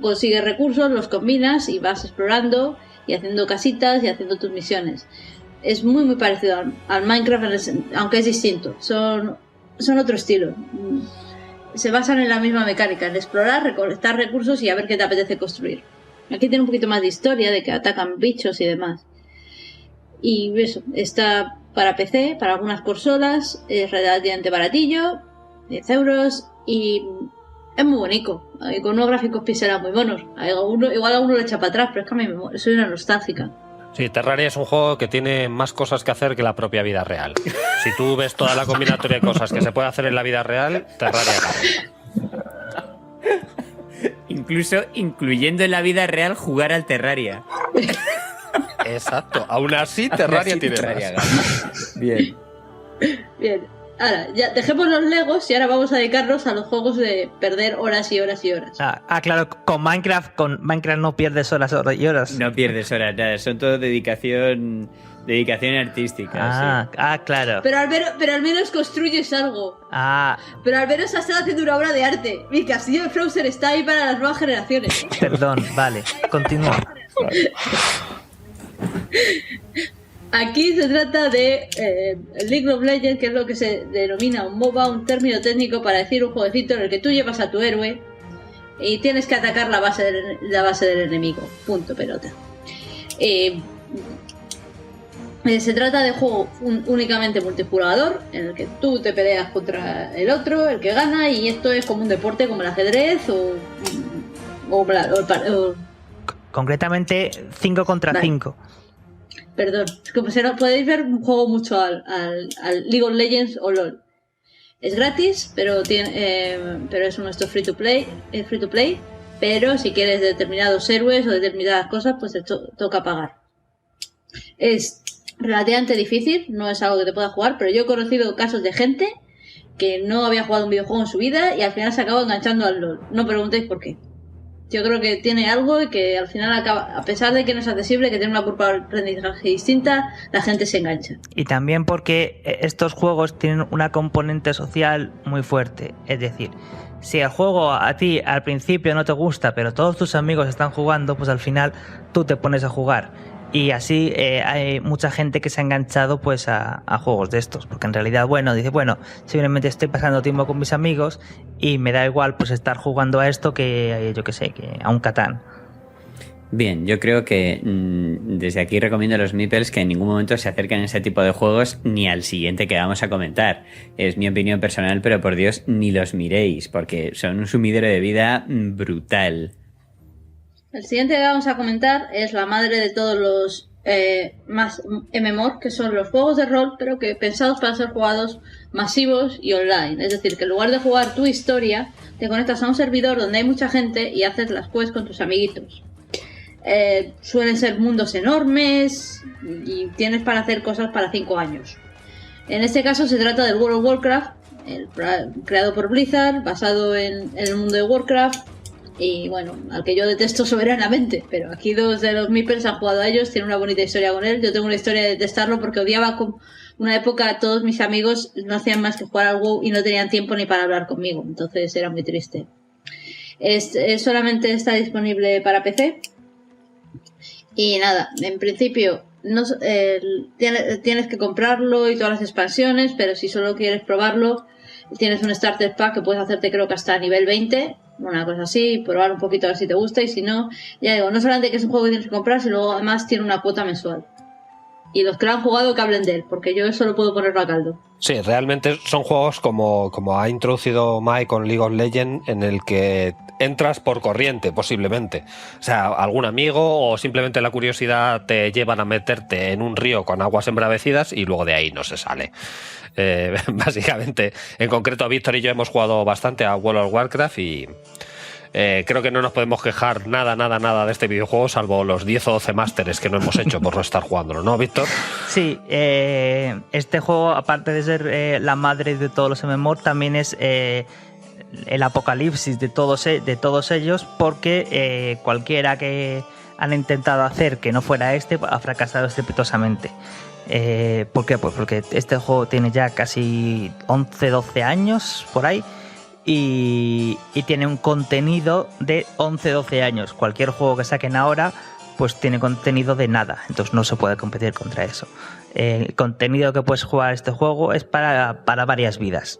Consigues recursos, los combinas y vas explorando y haciendo casitas y haciendo tus misiones. es muy muy parecido al Minecraft, aunque es distinto. Son otro estilo. Se basan en la misma mecánica, en explorar, recolectar recursos y a ver qué te apetece construir. Aquí tiene un poquito más de historia, de que atacan bichos y demás. Y eso, está para PC, para algunas consolas, es relativamente baratillo, 10 euros, y es muy bonito, con unos gráficos pixelados muy buenos. Igual a uno le echa para atrás, pero es que a mí soy una nostálgica. Sí, Terraria es un juego que tiene más cosas que hacer que la propia vida real. Si tú ves toda la combinatoria de cosas que se puede hacer en la vida real, Terraria gana. Incluso incluyendo en la vida real jugar al Terraria. Exacto. Aún así, Terraria tiene más. Bien. Bien. Ahora, ya dejemos los Legos y ahora vamos a dedicarnos a los juegos de perder horas y horas y horas. Claro, con Minecraft no pierdes horas y horas. No pierdes horas, nada, son todo dedicación artística. Claro. Pero al menos construyes algo. Pero al menos has estado haciendo una obra de arte. Mi castillo de Frozen está ahí para las nuevas generaciones. Perdón, vale, continúa. Aquí se trata de League of Legends, que es lo que se denomina un MOBA, un término técnico para decir un jueguecito en el que tú llevas a tu héroe y tienes que atacar la base del enemigo. Punto, pelota. Se trata de juego únicamente multijugador, en el que tú te peleas contra el otro, el que gana, y esto es como un deporte como el ajedrez o concretamente 5 contra 5. Perdón, como podéis ver, un juego mucho al League of Legends o LOL. Es gratis, pero eso no es free to play, pero si quieres determinados héroes o determinadas cosas, pues te toca pagar. Es relativamente difícil, no es algo que te pueda jugar, pero yo he conocido casos de gente que no había jugado un videojuego en su vida y al final se acaba enganchando al LOL. No preguntéis por qué. Yo creo que tiene algo y que al final acaba, a pesar de que no es accesible, que tiene una curva de aprendizaje distinta, la gente se engancha. Y también porque estos juegos tienen una componente social muy fuerte. Es decir, si el juego a ti al principio no te gusta, pero todos tus amigos están jugando, pues al final tú te pones a jugar. Y así hay mucha gente que se ha enganchado pues a juegos de estos, porque en realidad, simplemente estoy pasando tiempo con mis amigos y me da igual pues estar jugando a esto que que a un Catán. Bien, yo creo que desde aquí recomiendo a los meeples que en ningún momento se acerquen a ese tipo de juegos ni al siguiente que vamos a comentar. Es mi opinión personal, pero por Dios, ni los miréis, porque son un sumidero de vida brutal. El siguiente que vamos a comentar es la madre de todos los más MMOs, que son los juegos de rol, pero que pensados para ser jugados masivos y online. Es decir, que en lugar de jugar tu historia, te conectas a un servidor donde hay mucha gente y haces las quests con tus amiguitos. Suelen ser mundos enormes y tienes para hacer cosas para 5 años. En este caso se trata del World of Warcraft, creado por Blizzard, basado en el mundo de Warcraft. Y bueno, al que yo detesto soberanamente, pero aquí dos de los meeples han jugado a ellos, tienen una bonita historia con él. Yo tengo una historia de detestarlo porque odiaba con una época todos mis amigos no hacían más que jugar al WoW y no tenían tiempo ni para hablar conmigo, entonces era muy triste. Solamente está disponible para PC y nada, en principio tienes que comprarlo y todas las expansiones, pero si solo quieres probarlo tienes un starter pack que puedes hacerte creo que hasta nivel 20, una cosa así, probar un poquito a ver si te gusta, y si no, ya digo, no solamente que es un juego que tienes que comprar, sino luego además tiene una cuota mensual. Y los que lo han jugado que hablen de él, porque yo eso lo puedo ponerlo a caldo. Sí, realmente son juegos como ha introducido Mike con League of Legends, en el que entras por corriente, posiblemente. O sea, algún amigo o simplemente la curiosidad te llevan a meterte en un río con aguas embravecidas y luego de ahí no se sale. Básicamente, en concreto, Víctor y yo hemos jugado bastante a World of Warcraft y creo que no nos podemos quejar nada de este videojuego, salvo los 10 o 12 másteres que no hemos hecho por no estar jugándolo, ¿no, Víctor? Sí, este juego, aparte de ser la madre de todos los MMO, también es el apocalipsis de todos ellos, porque cualquiera que han intentado hacer que no fuera este ha fracasado estrepitosamente. ¿Por qué? Pues porque este juego tiene ya casi 11-12 años por ahí y tiene un contenido de 11-12 años. Cualquier juego que saquen ahora pues tiene contenido de nada, entonces no se puede competir contra eso. El contenido que puedes jugar este juego es para varias vidas.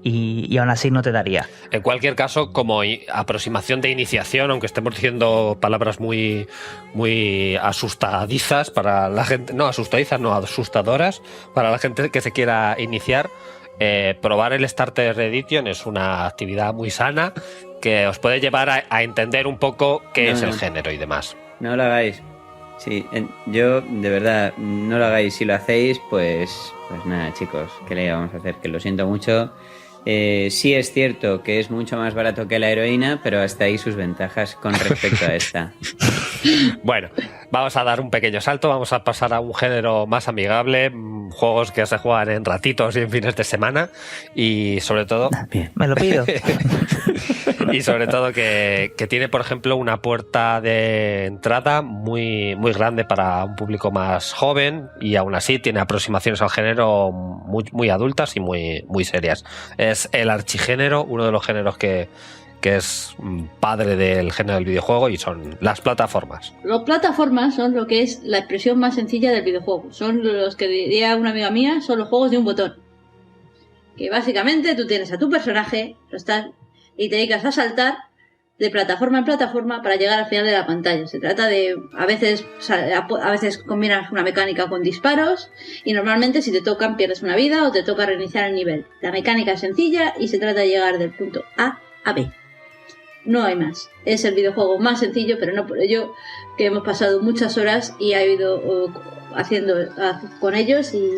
Y aún así no te daría. En cualquier caso, como aproximación de iniciación, aunque estemos diciendo palabras muy, muy asustadizas para la gente, no asustadizas, no asustadoras, para la gente que se quiera iniciar, probar el Starter Edition es una actividad muy sana que os puede llevar a entender un poco qué es el género y demás. No lo hagáis. Sí, yo de verdad, no lo hagáis. Si lo hacéis, pues nada, chicos, ¿qué le vamos a hacer? Que lo siento mucho. Sí es cierto que es mucho más barato que la heroína, pero hasta ahí sus ventajas con respecto a esta. Bueno, vamos a dar un pequeño salto, vamos a pasar a un género más amigable, juegos que se juegan en ratitos y en fines de semana y sobre todo... Bien, me lo pido. Y sobre todo que tiene, por ejemplo, una puerta de entrada muy, muy grande para un público más joven y aún así tiene aproximaciones al género muy, muy adultas y muy, muy serias. Es el archigénero, uno de los géneros que es padre del género del videojuego, y son las plataformas. Las plataformas son lo que es la expresión más sencilla del videojuego. Son los que diría una amiga mía, son los juegos de un botón. Que básicamente tú tienes a tu personaje, y te dedicas a saltar de plataforma en plataforma para llegar al final de la pantalla. Se trata de, a veces combinas una mecánica con disparos y normalmente si te tocan pierdes una vida o te toca reiniciar el nivel. La mecánica es sencilla y se trata de llegar del punto A a B. No hay más. Es el videojuego más sencillo, pero no por ello que hemos pasado muchas horas y ha ido haciendo con ellos y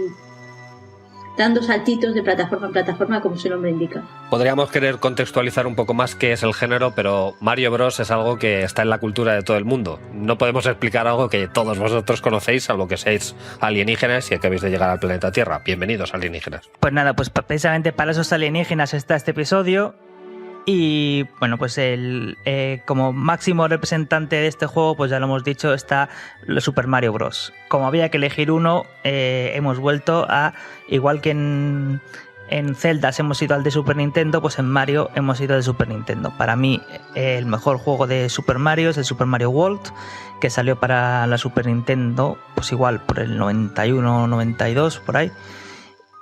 dando saltitos de plataforma en plataforma, como su nombre indica. Podríamos querer contextualizar un poco más qué es el género, pero Mario Bros. Es algo que está en la cultura de todo el mundo. No podemos explicar algo que todos vosotros conocéis, salvo que seáis alienígenas y acabéis de llegar al planeta Tierra. Bienvenidos, alienígenas. Pues nada, pues precisamente para esos alienígenas está este episodio. Y bueno, pues como máximo representante de este juego, pues ya lo hemos dicho, está Super Mario Bros. Como había que elegir uno, hemos vuelto a, igual que en Zelda hemos ido al de Super Nintendo, pues en Mario hemos ido al de Super Nintendo. Para mí el mejor juego de Super Mario es el Super Mario World, que salió para la Super Nintendo, pues igual por el 91 92 por ahí.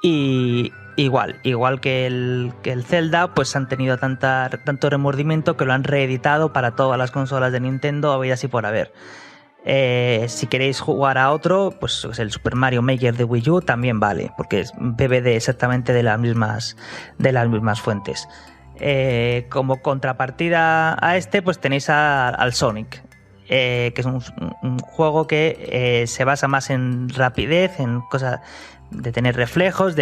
Y igual que el Zelda, pues han tenido tanto remordimiento que lo han reeditado para todas las consolas de Nintendo, habidas y por haber. Si queréis jugar a otro, pues el Super Mario Maker de Wii U también vale, porque bebe exactamente de las mismas fuentes. Como contrapartida a este, pues tenéis al Sonic, que es un juego que se basa más en rapidez, en cosas de tener reflejos,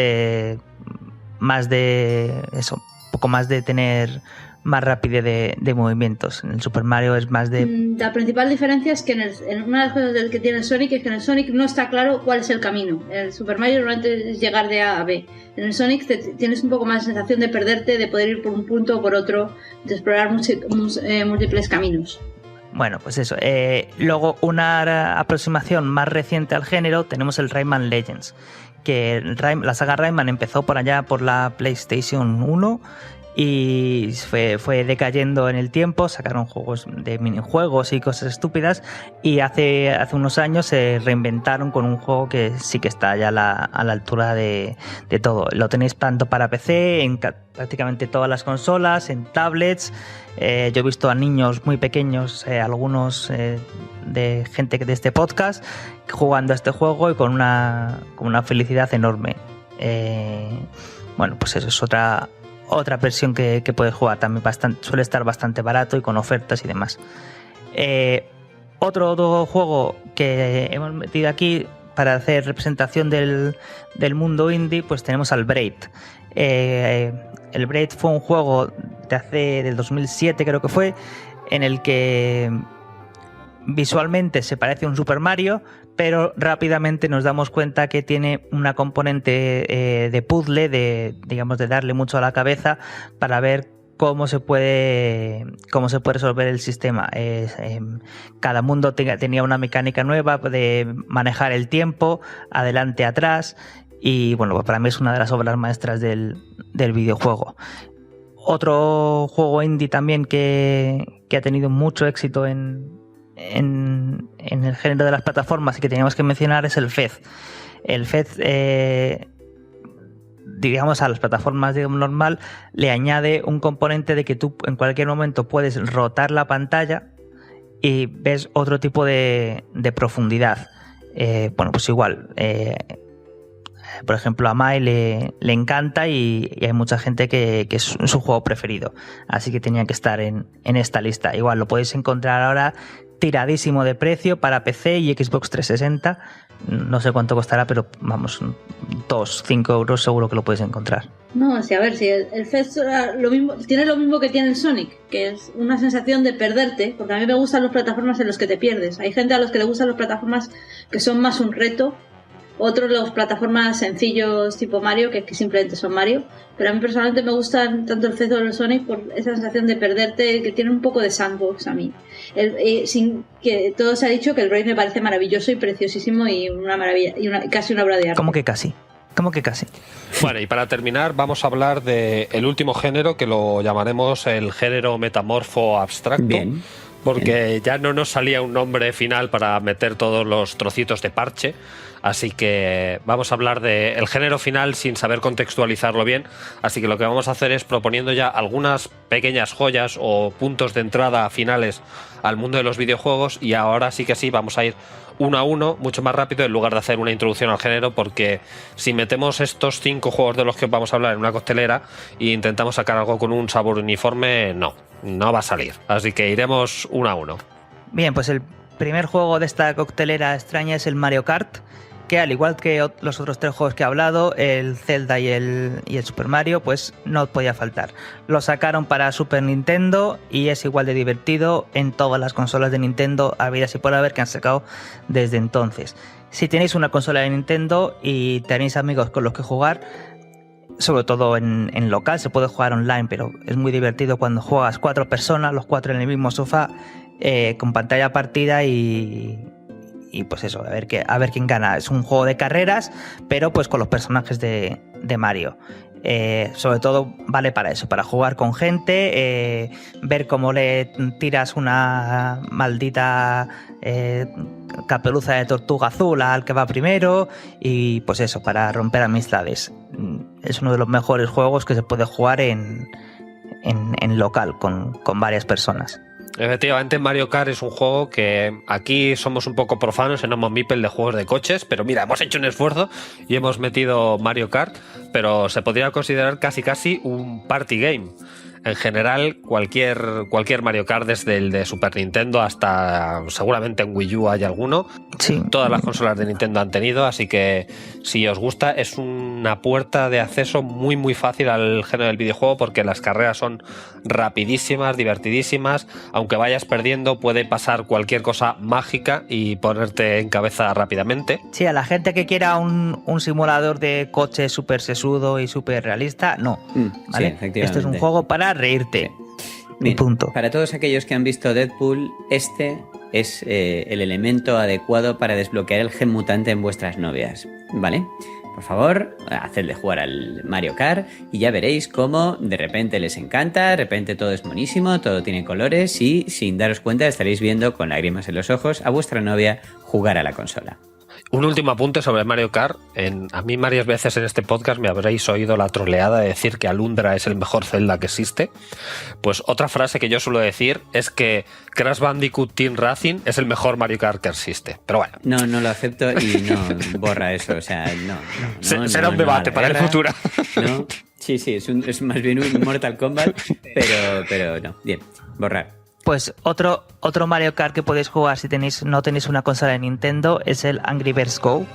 más de eso, un poco más de tener más rapidez de movimientos. En el Super Mario es más de... La principal diferencia es que en una de las cosas que tiene el Sonic es que en el Sonic no está claro cuál es el camino. En el Super Mario normalmente es llegar de A a B. En el Sonic tienes un poco más la sensación de perderte, de poder ir por un punto o por otro, de explorar múltiples caminos. Bueno, pues eso. Luego, una aproximación más reciente al género, tenemos el Rayman Legends, que la saga Rayman empezó por allá por la PlayStation 1 y fue decayendo en el tiempo. Sacaron juegos de minijuegos y cosas estúpidas, y hace unos años se reinventaron con un juego que sí que está ya a la altura de todo. Lo tenéis tanto para PC, en prácticamente todas las consolas, en tablets. Yo he visto a niños muy pequeños, algunos de gente de este podcast, jugando a este juego y con una felicidad enorme. Bueno, pues eso es otra versión que puedes jugar. También suele estar bastante barato y con ofertas y demás. Otro juego que hemos metido aquí para hacer representación del mundo indie, pues tenemos al Braid. El Braid fue un juego del 2007, creo que fue, en el que visualmente se parece a un Super Mario, pero rápidamente nos damos cuenta que tiene una componente de puzzle, de darle mucho a la cabeza para ver cómo se puede resolver el sistema. Cada mundo tenía una mecánica nueva de manejar el tiempo, adelante, atrás, y bueno, pues para mí es una de las obras maestras del videojuego. Otro juego indie también que ha tenido mucho éxito en en el género de las plataformas y que teníamos que mencionar es el Fez. El Fez, digamos, a las plataformas normal le añade un componente de que tú en cualquier momento puedes rotar la pantalla y ves otro tipo de profundidad. Bueno, pues igual, por ejemplo, a Mai le encanta y hay mucha gente que es su juego preferido, así que tenía que estar en esta lista. Igual lo podéis encontrar ahora tiradísimo de precio para PC y Xbox 360. No sé cuánto costará, pero vamos, 5 euros seguro que lo podéis encontrar. No, sí, a ver, si el Fez tiene lo mismo que tiene el Sonic, que es una sensación de perderte, porque a mí me gustan las plataformas en las que te pierdes. Hay gente a los que le gustan las plataformas que son más un reto, otros las plataformas sencillos tipo Mario, que simplemente son Mario, pero a mí personalmente me gustan tanto el Fez o el Sonic por esa sensación de perderte, que tiene un poco de sandbox a mí. Sin que todo se ha dicho que el Braid me parece maravilloso y preciosísimo y una maravilla, y casi una obra de arte. ¿Cómo que casi? Bueno, y para terminar vamos a hablar del último género, que lo llamaremos el género metamorfo abstracto. Bien. Porque ya no nos salía un nombre final para meter todos los trocitos de parche, así que vamos a hablar del género final sin saber contextualizarlo bien, así que lo que vamos a hacer es proponiendo ya algunas pequeñas joyas o puntos de entrada finales al mundo de los videojuegos, y ahora sí que sí, vamos a ir uno a uno, mucho más rápido, en lugar de hacer una introducción al género, porque si metemos estos 5 juegos de los que vamos a hablar en una costelera e intentamos sacar algo con un sabor uniforme, no va a salir. Así que iremos uno a uno. Bien, pues el primer juego de esta coctelera extraña es el Mario Kart, que al igual que los otros 3 juegos que he hablado, el Zelda y el Super Mario, pues no podía faltar. Lo sacaron para Super Nintendo y es igual de divertido en todas las consolas de Nintendo habidas y por haber que han sacado desde entonces. Si tenéis una consola de Nintendo y tenéis amigos con los que jugar, sobre todo en local, se puede jugar online, pero es muy divertido cuando juegas 4 personas, los 4 en el mismo sofá, con pantalla partida y pues eso, a ver quién gana. Es un juego de carreras, pero pues con los personajes de Mario. Sobre todo vale para eso, para jugar con gente, ver cómo le tiras una maldita caperuza de tortuga azul al que va primero, y pues eso, para romper amistades. Es uno de los mejores juegos que se puede jugar en local con varias personas. Efectivamente, Mario Kart es un juego que aquí somos un poco profanos en Homo Mipel de juegos de coches, pero mira, hemos hecho un esfuerzo y hemos metido Mario Kart, pero se podría considerar casi un party game. En general, cualquier Mario Kart, desde el de Super Nintendo hasta seguramente en Wii U hay alguno. Sí. Todas las consolas de Nintendo han tenido, así que si os gusta, es una puerta de acceso muy muy fácil al género del videojuego, porque las carreras son rapidísimas, divertidísimas. Aunque vayas perdiendo, puede pasar cualquier cosa mágica y ponerte en cabeza rápidamente. Sí, a la gente que quiera un simulador de coche súper sesudo y súper realista, no. ¿Vale? Sí, esto es un juego para reírte. Bien, punto. Para todos aquellos que han visto Deadpool, este es el elemento adecuado para desbloquear el gen mutante en vuestras novias, ¿vale? Por favor, hacedle jugar al Mario Kart y ya veréis cómo de repente les encanta, de repente todo es monísimo, todo tiene colores y sin daros cuenta estaréis viendo con lágrimas en los ojos a vuestra novia jugar a la consola. Un último apunte sobre Mario Kart. A mí varias veces en este podcast me habréis oído la troleada de decir que Alundra es el mejor Zelda que existe. Pues otra frase que yo suelo decir es que Crash Bandicoot Team Racing es el mejor Mario Kart que existe. Pero bueno. No lo acepto y no borra eso. O sea, será un debate para el futuro. No, sí, es más bien un Mortal Kombat, pero no. Bien, borrar. Pues otro Mario Kart que podéis jugar si no tenéis una consola de Nintendo es el Angry Birds Go,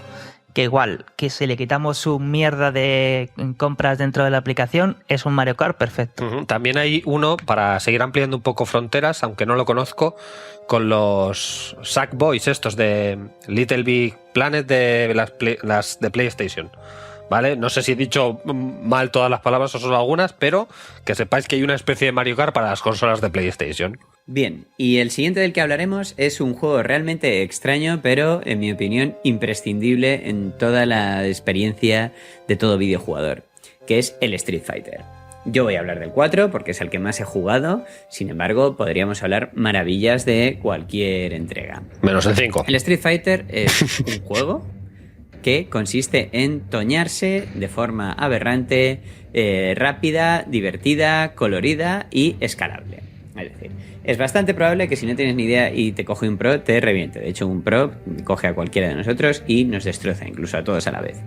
que igual que si le quitamos su mierda de compras dentro de la aplicación, es un Mario Kart perfecto. También hay uno, para seguir ampliando un poco fronteras, aunque no lo conozco, con los Sackboys estos de Little Big Planet de las de PlayStation. ¿Vale? No sé si he dicho mal todas las palabras o solo algunas, pero que sepáis que hay una especie de Mario Kart para las consolas de PlayStation. Bien, y el siguiente del que hablaremos es un juego realmente extraño, pero en mi opinión imprescindible en toda la experiencia de todo videojugador, que es el Street Fighter. Yo voy a hablar del 4 porque es el que más he jugado. Sin embargo, podríamos hablar maravillas de cualquier entrega. Menos el 5. El Street Fighter es un juego que consiste en toñarse de forma aberrante, rápida, divertida, colorida y escalable. Es decir, es bastante probable que si no tienes ni idea y te coge un pro, te reviente. De hecho, un pro coge a cualquiera de nosotros y nos destroza, incluso a todos a la vez.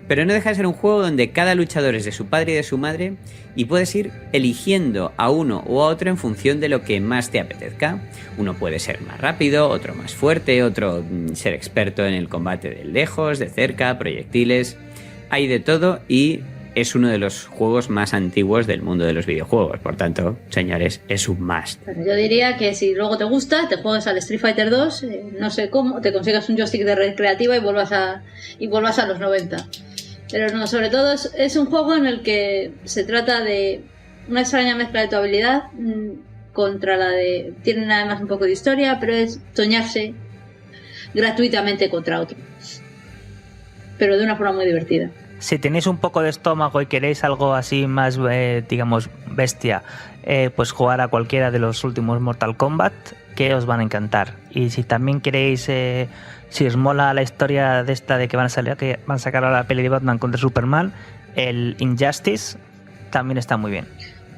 Pero no deja de ser un juego donde cada luchador es de su padre y de su madre y puedes ir eligiendo a uno o a otro en función de lo que más te apetezca. Uno puede ser más rápido, otro más fuerte, otro ser experto en el combate de lejos, de cerca, proyectiles. Hay de todo y es uno de los juegos más antiguos del mundo de los videojuegos. Por tanto, señores, es un must. Bueno, yo diría que si luego te gusta, te juegues al Street Fighter 2, no sé cómo, te consigas un joystick de recreativa y vuelvas a los 90. Pero no, sobre todo es un juego en el que se trata de una extraña mezcla de tu habilidad contra la de... Tienen además un poco de historia, pero es toñarse gratuitamente contra otro. Pero de una forma muy divertida. Si tenéis un poco de estómago y queréis algo así más, digamos, bestia, pues jugar a cualquiera de los últimos Mortal Kombat, que os van a encantar. Y si también queréis... si os mola la historia de esta de que van a sacar ahora la peli de Batman contra Superman, el Injustice también está muy bien.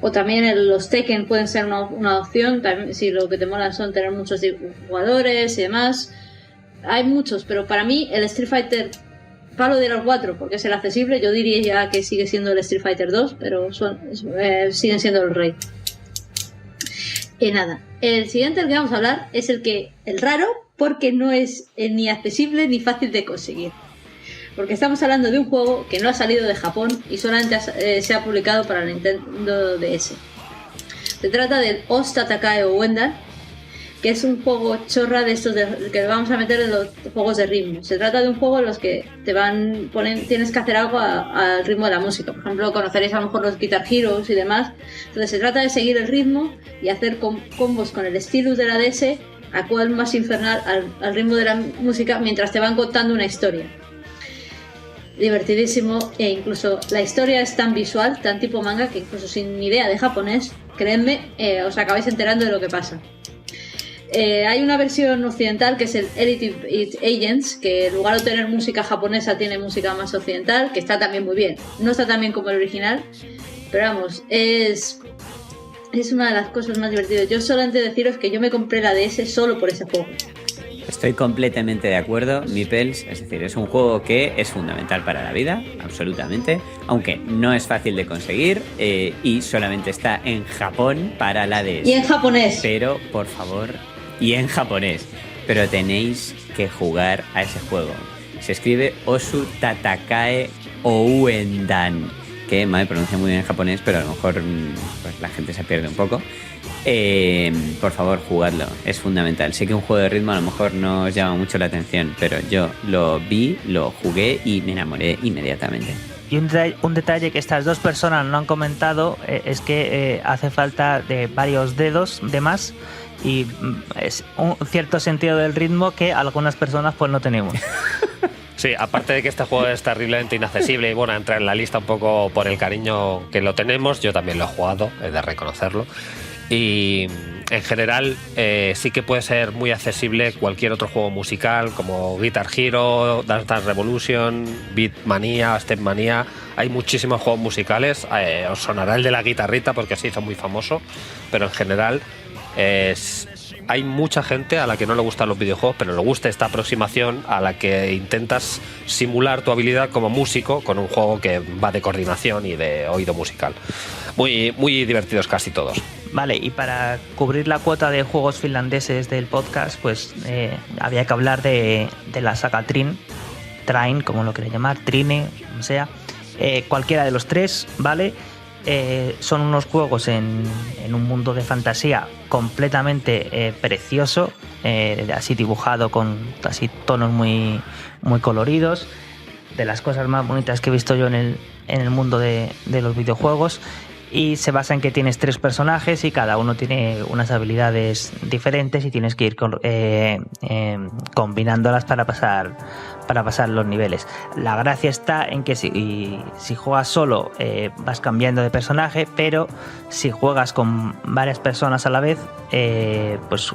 O también los Tekken pueden ser una opción, también, si lo que te mola son tener muchos jugadores y demás. Hay muchos, pero para mí el Street Fighter, palo de los 4, porque es el accesible, yo diría ya que sigue siendo el Street Fighter 2, pero siguen siendo el rey. Y nada, el siguiente del que vamos a hablar es el raro, porque no es ni accesible ni fácil de conseguir. Porque estamos hablando de un juego que no ha salido de Japón y solamente se ha publicado para el Nintendo DS. Se trata del Osu Tatakae Ouendan, que es un juego chorra de estos que vamos a meter en los juegos de ritmo. Se trata de un juego en los que tienes que hacer algo al ritmo de la música. Por ejemplo, conoceréis a lo mejor los Guitar Heroes y demás. Entonces se trata de seguir el ritmo y hacer combos con el stylus de la DS a cual más infernal al ritmo de la música mientras te van contando una historia. Divertidísimo, e incluso la historia es tan visual, tan tipo manga, que incluso sin idea de japonés, créanme, os acabáis enterando de lo que pasa. Hay una versión occidental que es el Elite Agents, que en lugar de tener música japonesa tiene música más occidental, que está también muy bien. No está tan bien como el original, pero vamos, es una de las cosas más divertidas. Yo solamente deciros que yo me compré la DS solo por ese juego. Estoy completamente de acuerdo, Mipels. Es decir, es un juego que es fundamental para la vida, absolutamente, aunque no es fácil de conseguir y solamente está en Japón para la DS. Y en japonés. Pero, por favor, y en japonés. Pero tenéis que jugar a ese juego. Se escribe Osu Tatakae Ouendan, que me pronuncia muy bien en japonés, pero a lo mejor pues, la gente se pierde un poco. Por favor, jugadlo, es fundamental. Sé que un juego de ritmo a lo mejor no os llama mucho la atención, pero yo lo vi, lo jugué y me enamoré inmediatamente. Y un detalle que estas dos personas no han comentado es que hace falta de varios dedos de más y es un cierto sentido del ritmo que algunas personas pues no tenemos. Sí, aparte de que este juego es terriblemente inaccesible y bueno, entra en la lista un poco por el cariño que lo tenemos, yo también lo he jugado, he de reconocerlo. Y en general sí que puede ser muy accesible cualquier otro juego musical como Guitar Hero, Dance Dance Revolution, Beatmania, Stepmania. Hay muchísimos juegos musicales, os sonará el de la guitarrita porque se hizo muy famoso, pero en general hay mucha gente a la que no le gustan los videojuegos, pero le gusta esta aproximación a la que intentas simular tu habilidad como músico con un juego que va de coordinación y de oído musical. Muy, muy divertidos casi todos. Vale, y para cubrir la cuota de juegos finlandeses del podcast, pues había que hablar de la saga Train, como lo queréis llamar, Trine, como sea. Cualquiera de los tres, ¿vale? Son unos juegos en un mundo de fantasía completamente precioso, así dibujado con así tonos muy, muy coloridos, de las cosas más bonitas que he visto yo en el mundo de los videojuegos. y se basa en que tienes 3 personajes y cada uno tiene unas habilidades diferentes y tienes que ir combinándolas para pasar los niveles. La gracia está en que si juegas solo vas cambiando de personaje, pero si juegas con varias personas a la vez, pues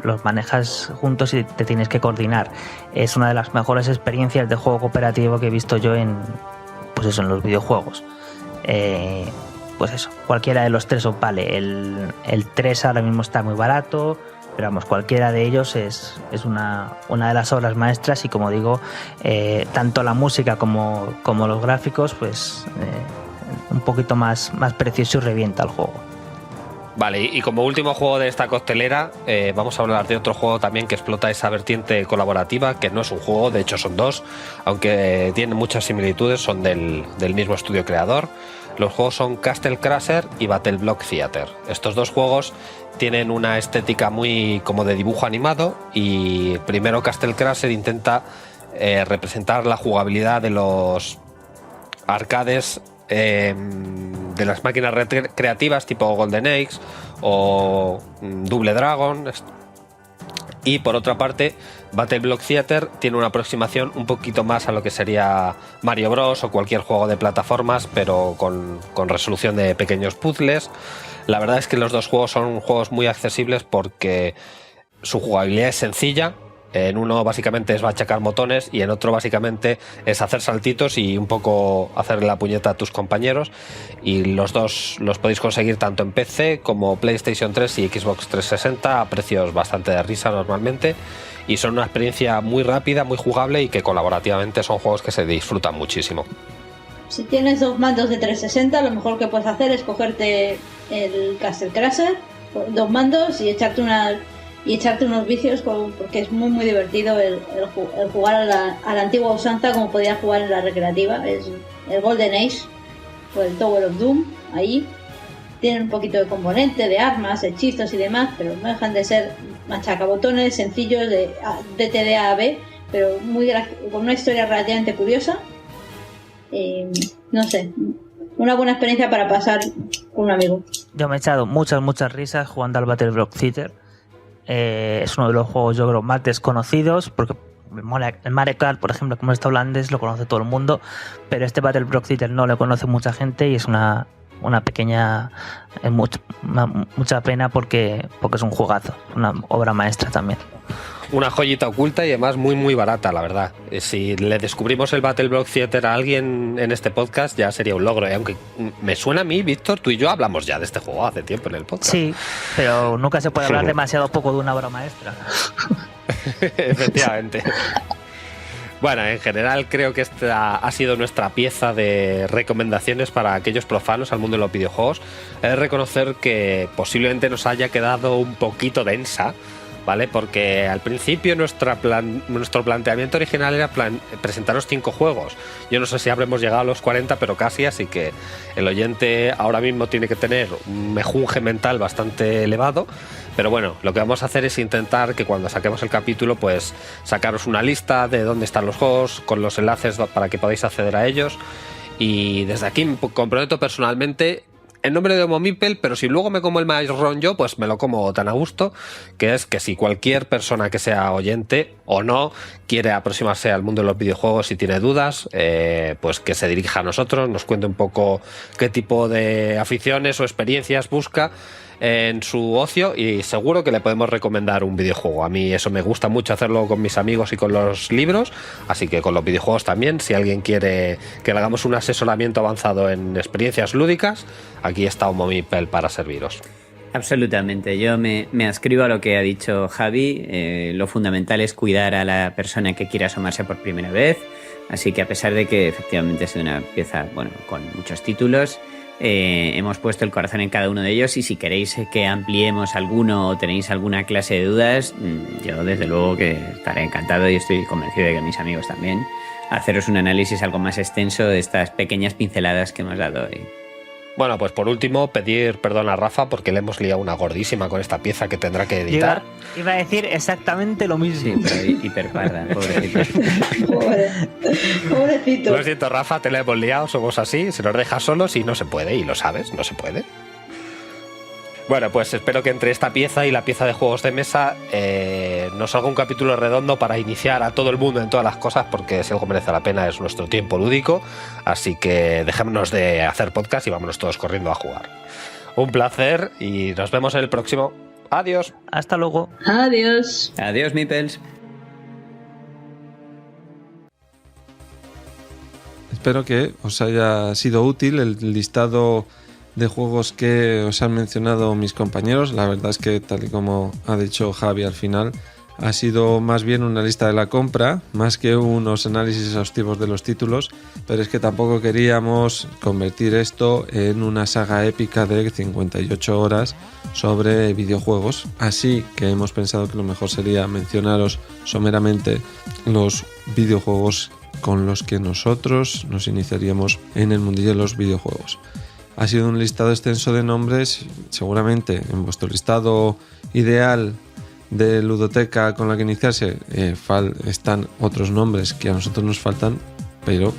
los manejas juntos y te tienes que coordinar. Es una de las mejores experiencias de juego cooperativo que he visto yo en los videojuegos. Pues eso, cualquiera de los 3 os vale. El 3 ahora mismo está muy barato, pero vamos, cualquiera de ellos es una de las obras maestras y, como digo, tanto la música como los gráficos, pues un poquito más precioso y revienta el juego. Vale, y como último juego de esta costelera, vamos a hablar de otro juego también que explota esa vertiente colaborativa, que no es un juego, de hecho son 2, aunque tienen muchas similitudes, son del mismo estudio creador. Los juegos son Castle Crasher y Battle Block Theater. Estos 2 juegos tienen una estética muy como de dibujo animado, y primero Castle Crasher intenta representar la jugabilidad de los arcades, de las máquinas recreativas tipo Golden Axe o Double Dragon. Y por otra parte, Battle Block Theater tiene una aproximación un poquito más a lo que sería Mario Bros o cualquier juego de plataformas, pero con resolución de pequeños puzzles. La verdad es que los 2 juegos son juegos muy accesibles porque su jugabilidad es sencilla. En uno básicamente es machacar botones y en otro básicamente es hacer saltitos y un poco hacerle la puñeta a tus compañeros, y los 2 los podéis conseguir tanto en PC como PlayStation 3 y Xbox 360 a precios bastante de risa normalmente, y son una experiencia muy rápida, muy jugable, y que colaborativamente son juegos que se disfrutan muchísimo. Si tienes 2 mandos de 360, lo mejor que puedes hacer es cogerte el Castle Crasher, 2 mandos, y echarte unos vicios, porque es muy muy divertido el jugar a la antigua usanza, como podía jugar en la recreativa. Es el Golden Age o el Tower of Doom. Ahí tienen un poquito de componente de armas, hechizos y demás, pero no dejan de ser machacabotones sencillos de TD a B, pero con una historia relativamente curiosa. No sé, una buena experiencia para pasar con un amigo. Yo me he echado muchas risas jugando al Battle Block Theater. Es uno de los juegos, yo creo, más desconocidos, porque el Mario Kart, por ejemplo, como está holandés, lo conoce todo el mundo, pero este Battle Block Theater no lo conoce mucha gente, y es una pequeña, mucha pena porque es un juegazo, una obra maestra también. Una joyita oculta y además muy muy barata, la verdad. Si le descubrimos el Battle Block Theater a alguien en este podcast ya sería un logro, y aunque me suena a mí, Víctor, tú y yo hablamos ya de este juego hace tiempo en el podcast. Sí, pero nunca se puede hablar demasiado poco de una obra maestra. Efectivamente. Bueno, en general creo que esta ha sido nuestra pieza de recomendaciones para aquellos profanos al mundo de los videojuegos. He de reconocer que posiblemente nos haya quedado un poquito densa, ¿vale? Porque al principio nuestro planteamiento original era presentaros 5 juegos. Yo no sé si habremos llegado a los 40, pero casi, así que el oyente ahora mismo tiene que tener un mejunje mental bastante elevado. Pero bueno, lo que vamos a hacer es intentar que cuando saquemos el capítulo, pues sacaros una lista de dónde están los juegos, con los enlaces para que podáis acceder a ellos. Y desde aquí me comprometo personalmente, en nombre de Homo Mipel, pero si luego me como el marrón yo, pues me lo como tan a gusto, que es que si cualquier persona que sea oyente o no quiere aproximarse al mundo de los videojuegos y tiene dudas, pues que se dirija a nosotros, nos cuente un poco qué tipo de aficiones o experiencias busca en su ocio, y seguro que le podemos recomendar un videojuego. A mí eso me gusta mucho hacerlo con mis amigos y con los libros, así que con los videojuegos también. Si alguien quiere que le hagamos un asesoramiento avanzado en experiencias lúdicas, aquí está Homo Mipel para serviros. Absolutamente, yo me adscribo a lo que ha dicho Javi. Lo fundamental es cuidar a la persona que quiera asomarse por primera vez, así que a pesar de que efectivamente es una pieza, bueno, con muchos títulos, hemos puesto el corazón en cada uno de ellos, y si queréis que ampliemos alguno o tenéis alguna clase de dudas, yo desde luego que estaré encantado, y estoy convencido de que mis amigos también, haceros un análisis algo más extenso de estas pequeñas pinceladas que hemos dado hoy. Bueno, pues por último, pedir perdón a Rafa porque le hemos liado una gordísima con esta pieza que tendrá que editar. Iba a decir exactamente lo mismo. Sí, pero hiperparda, pobrecito. Pobrecito. Lo siento, Rafa, te la hemos liado, somos así, se nos deja solos y no se puede, y lo sabes, no se puede. Bueno, pues espero que entre esta pieza y la pieza de juegos de mesa nos salga un capítulo redondo para iniciar a todo el mundo en todas las cosas, porque si algo merece la pena es nuestro tiempo lúdico, así que dejémonos de hacer podcast y vámonos todos corriendo a jugar. Un placer y nos vemos en el próximo. Adiós. Hasta luego. Adiós. Adiós, Mipels. Espero que os haya sido útil el listado de juegos que os han mencionado mis compañeros. La verdad es que, tal y como ha dicho Javi al final, ha sido más bien una lista de la compra, más que unos análisis exhaustivos de los títulos, pero es que tampoco queríamos convertir esto en una saga épica de 58 horas sobre videojuegos, así que hemos pensado que lo mejor sería mencionaros someramente los videojuegos con los que nosotros nos iniciaríamos en el mundillo de los videojuegos. Ha sido un listado extenso de nombres, seguramente en vuestro listado ideal de ludoteca con la que iniciarse están otros nombres que a nosotros nos faltan, pero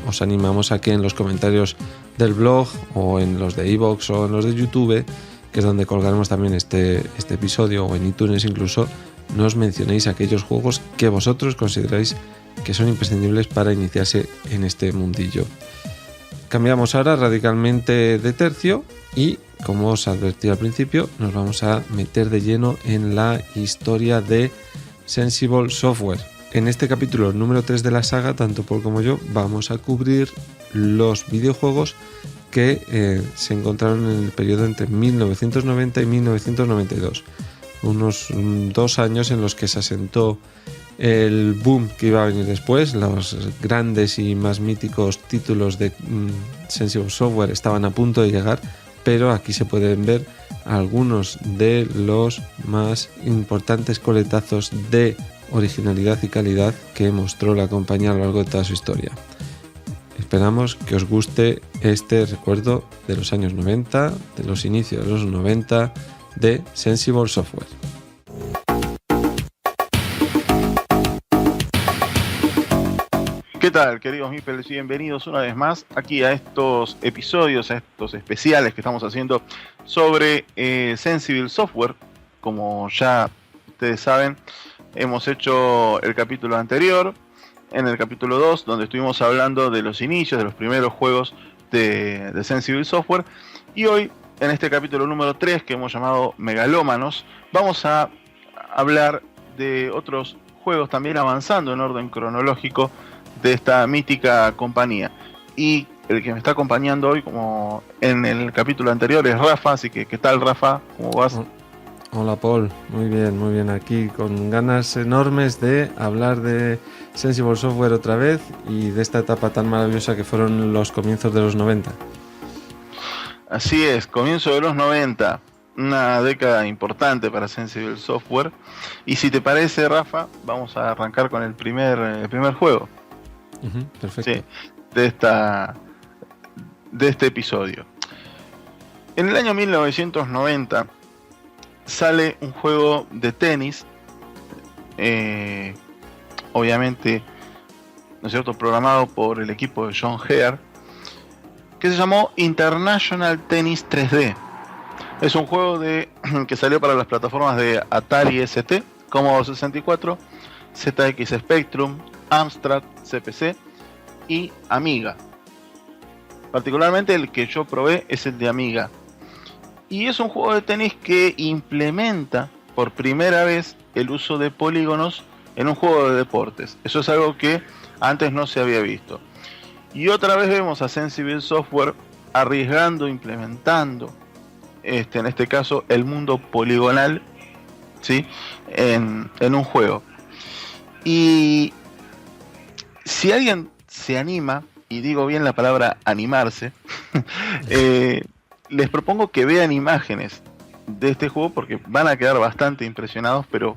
os animamos a que en los comentarios del blog o en los de iVoox o en los de YouTube, que es donde colgaremos también este episodio, o en iTunes incluso, nos mencionéis aquellos juegos que vosotros consideráis que son imprescindibles para iniciarse en este mundillo. Cambiamos ahora radicalmente de tercio y, como os advertí al principio, nos vamos a meter de lleno en la historia de Sensible Software. En este capítulo número 3 de la saga, tanto Paul como yo vamos a cubrir los videojuegos que se encontraron en el periodo entre 1990 y 1992. Unos 2 años en los que se asentó el boom que iba a venir después. Los grandes y más míticos títulos de Sensible Software estaban a punto de llegar, pero aquí se pueden ver algunos de los más importantes coletazos de originalidad y calidad que mostró la compañía a lo largo de toda su historia. Esperamos que os guste este recuerdo de los años 90, de los inicios de los 90 de Sensible Software. ¿Qué tal, queridos Mipels? Bienvenidos una vez más aquí a estos episodios, a estos especiales que estamos haciendo sobre Sensible Software. Como ya ustedes saben, hemos hecho el capítulo anterior, en el capítulo 2, donde estuvimos hablando de los inicios, de los primeros juegos de Sensible Software. Y hoy, en este capítulo número 3, que hemos llamado Megalómanos, vamos a hablar de otros juegos también avanzando en orden cronológico de esta mítica compañía. Y el que me está acompañando hoy, como en el capítulo anterior, es Rafa. Así que, ¿qué tal, Rafa? ¿Cómo vas? Hola, Paul, muy bien, aquí con ganas enormes de hablar de Sensible Software otra vez y de esta etapa tan maravillosa que fueron los comienzos de los 90. Así es, comienzo de los 90, una década importante para Sensible Software. Y si te parece, Rafa, vamos a arrancar con el primer juego. Perfecto. Sí, de este episodio. En el año 1990 sale un juego de tenis, obviamente, ¿no es cierto?, programado por el equipo de John Heer, que se llamó International Tennis 3D. Es un juego que salió para las plataformas de Atari ST, Commodore 64, ZX Spectrum, Amstrad CPC y Amiga. Particularmente el que yo probé es el de Amiga. Y es un juego de tenis que implementa por primera vez el uso de polígonos en un juego de deportes. Eso es algo que antes no se había visto. Y otra vez vemos a Sensible Software arriesgando, implementando, en este caso, el mundo poligonal, ¿sí?, en un juego. Y si alguien se anima, y digo bien la palabra animarse, les propongo que vean imágenes de este juego, porque van a quedar bastante impresionados, pero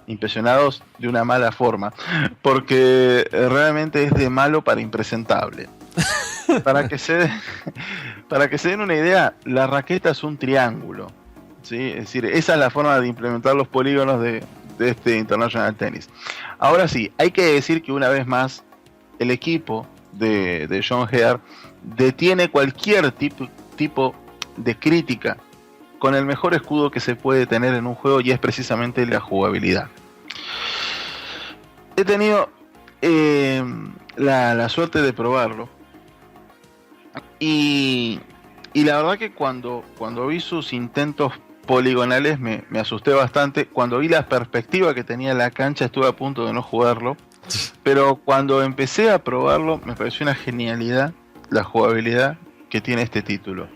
impresionados de una mala forma, porque realmente es de malo para impresentable. Para que se para que se den una idea, la raqueta es un triángulo, ¿sí? Es decir, esa es la forma de implementar los polígonos de este International Tennis. Ahora sí, hay que decir que una vez más, el equipo de John Heard detiene cualquier tipo de crítica con el mejor escudo que se puede tener en un juego, y es precisamente la jugabilidad. He tenido la suerte de probarlo, y la verdad que cuando vi sus intentos poligonales me asusté bastante. Cuando vi la perspectiva que tenía la cancha estuve a punto de no jugarlo, pero cuando empecé a probarlo me pareció una genialidad la jugabilidad que tiene este título.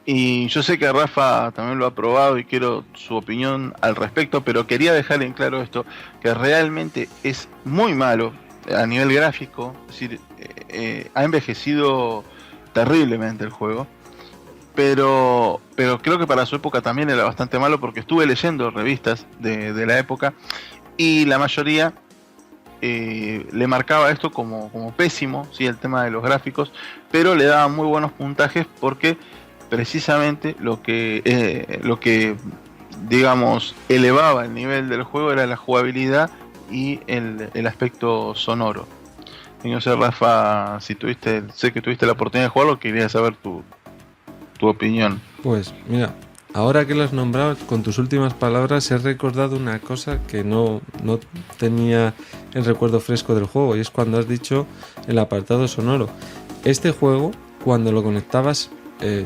Y yo sé que Rafa también lo ha probado y quiero su opinión al respecto, pero quería dejar en claro esto, que realmente es muy malo a nivel gráfico. Es decir, ha envejecido terriblemente el juego, pero creo que para su época también era bastante malo, porque estuve leyendo revistas de la época y la mayoría le marcaba esto como pésimo, ¿sí? El tema de los gráficos, pero le daba muy buenos puntajes porque precisamente lo que digamos elevaba el nivel del juego era la jugabilidad y el aspecto sonoro. Y no sé, Rafa, sé que tuviste la oportunidad de jugarlo, quería saber tu opinión. Pues mira, ahora que lo has nombrado, con tus últimas palabras he recordado una cosa que no tenía el recuerdo fresco del juego, y es cuando has dicho el apartado sonoro. Este juego, cuando lo conectabas,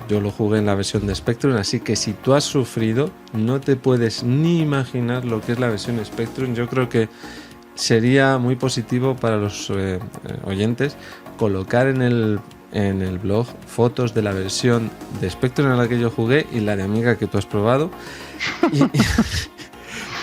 yo lo jugué en la versión de Spectrum, así que si tú has sufrido, no te puedes ni imaginar lo que es la versión Spectrum. Yo creo que sería muy positivo para los oyentes colocar en el blog fotos de la versión de Spectrum en la que yo jugué y la de Amiga que tú has probado,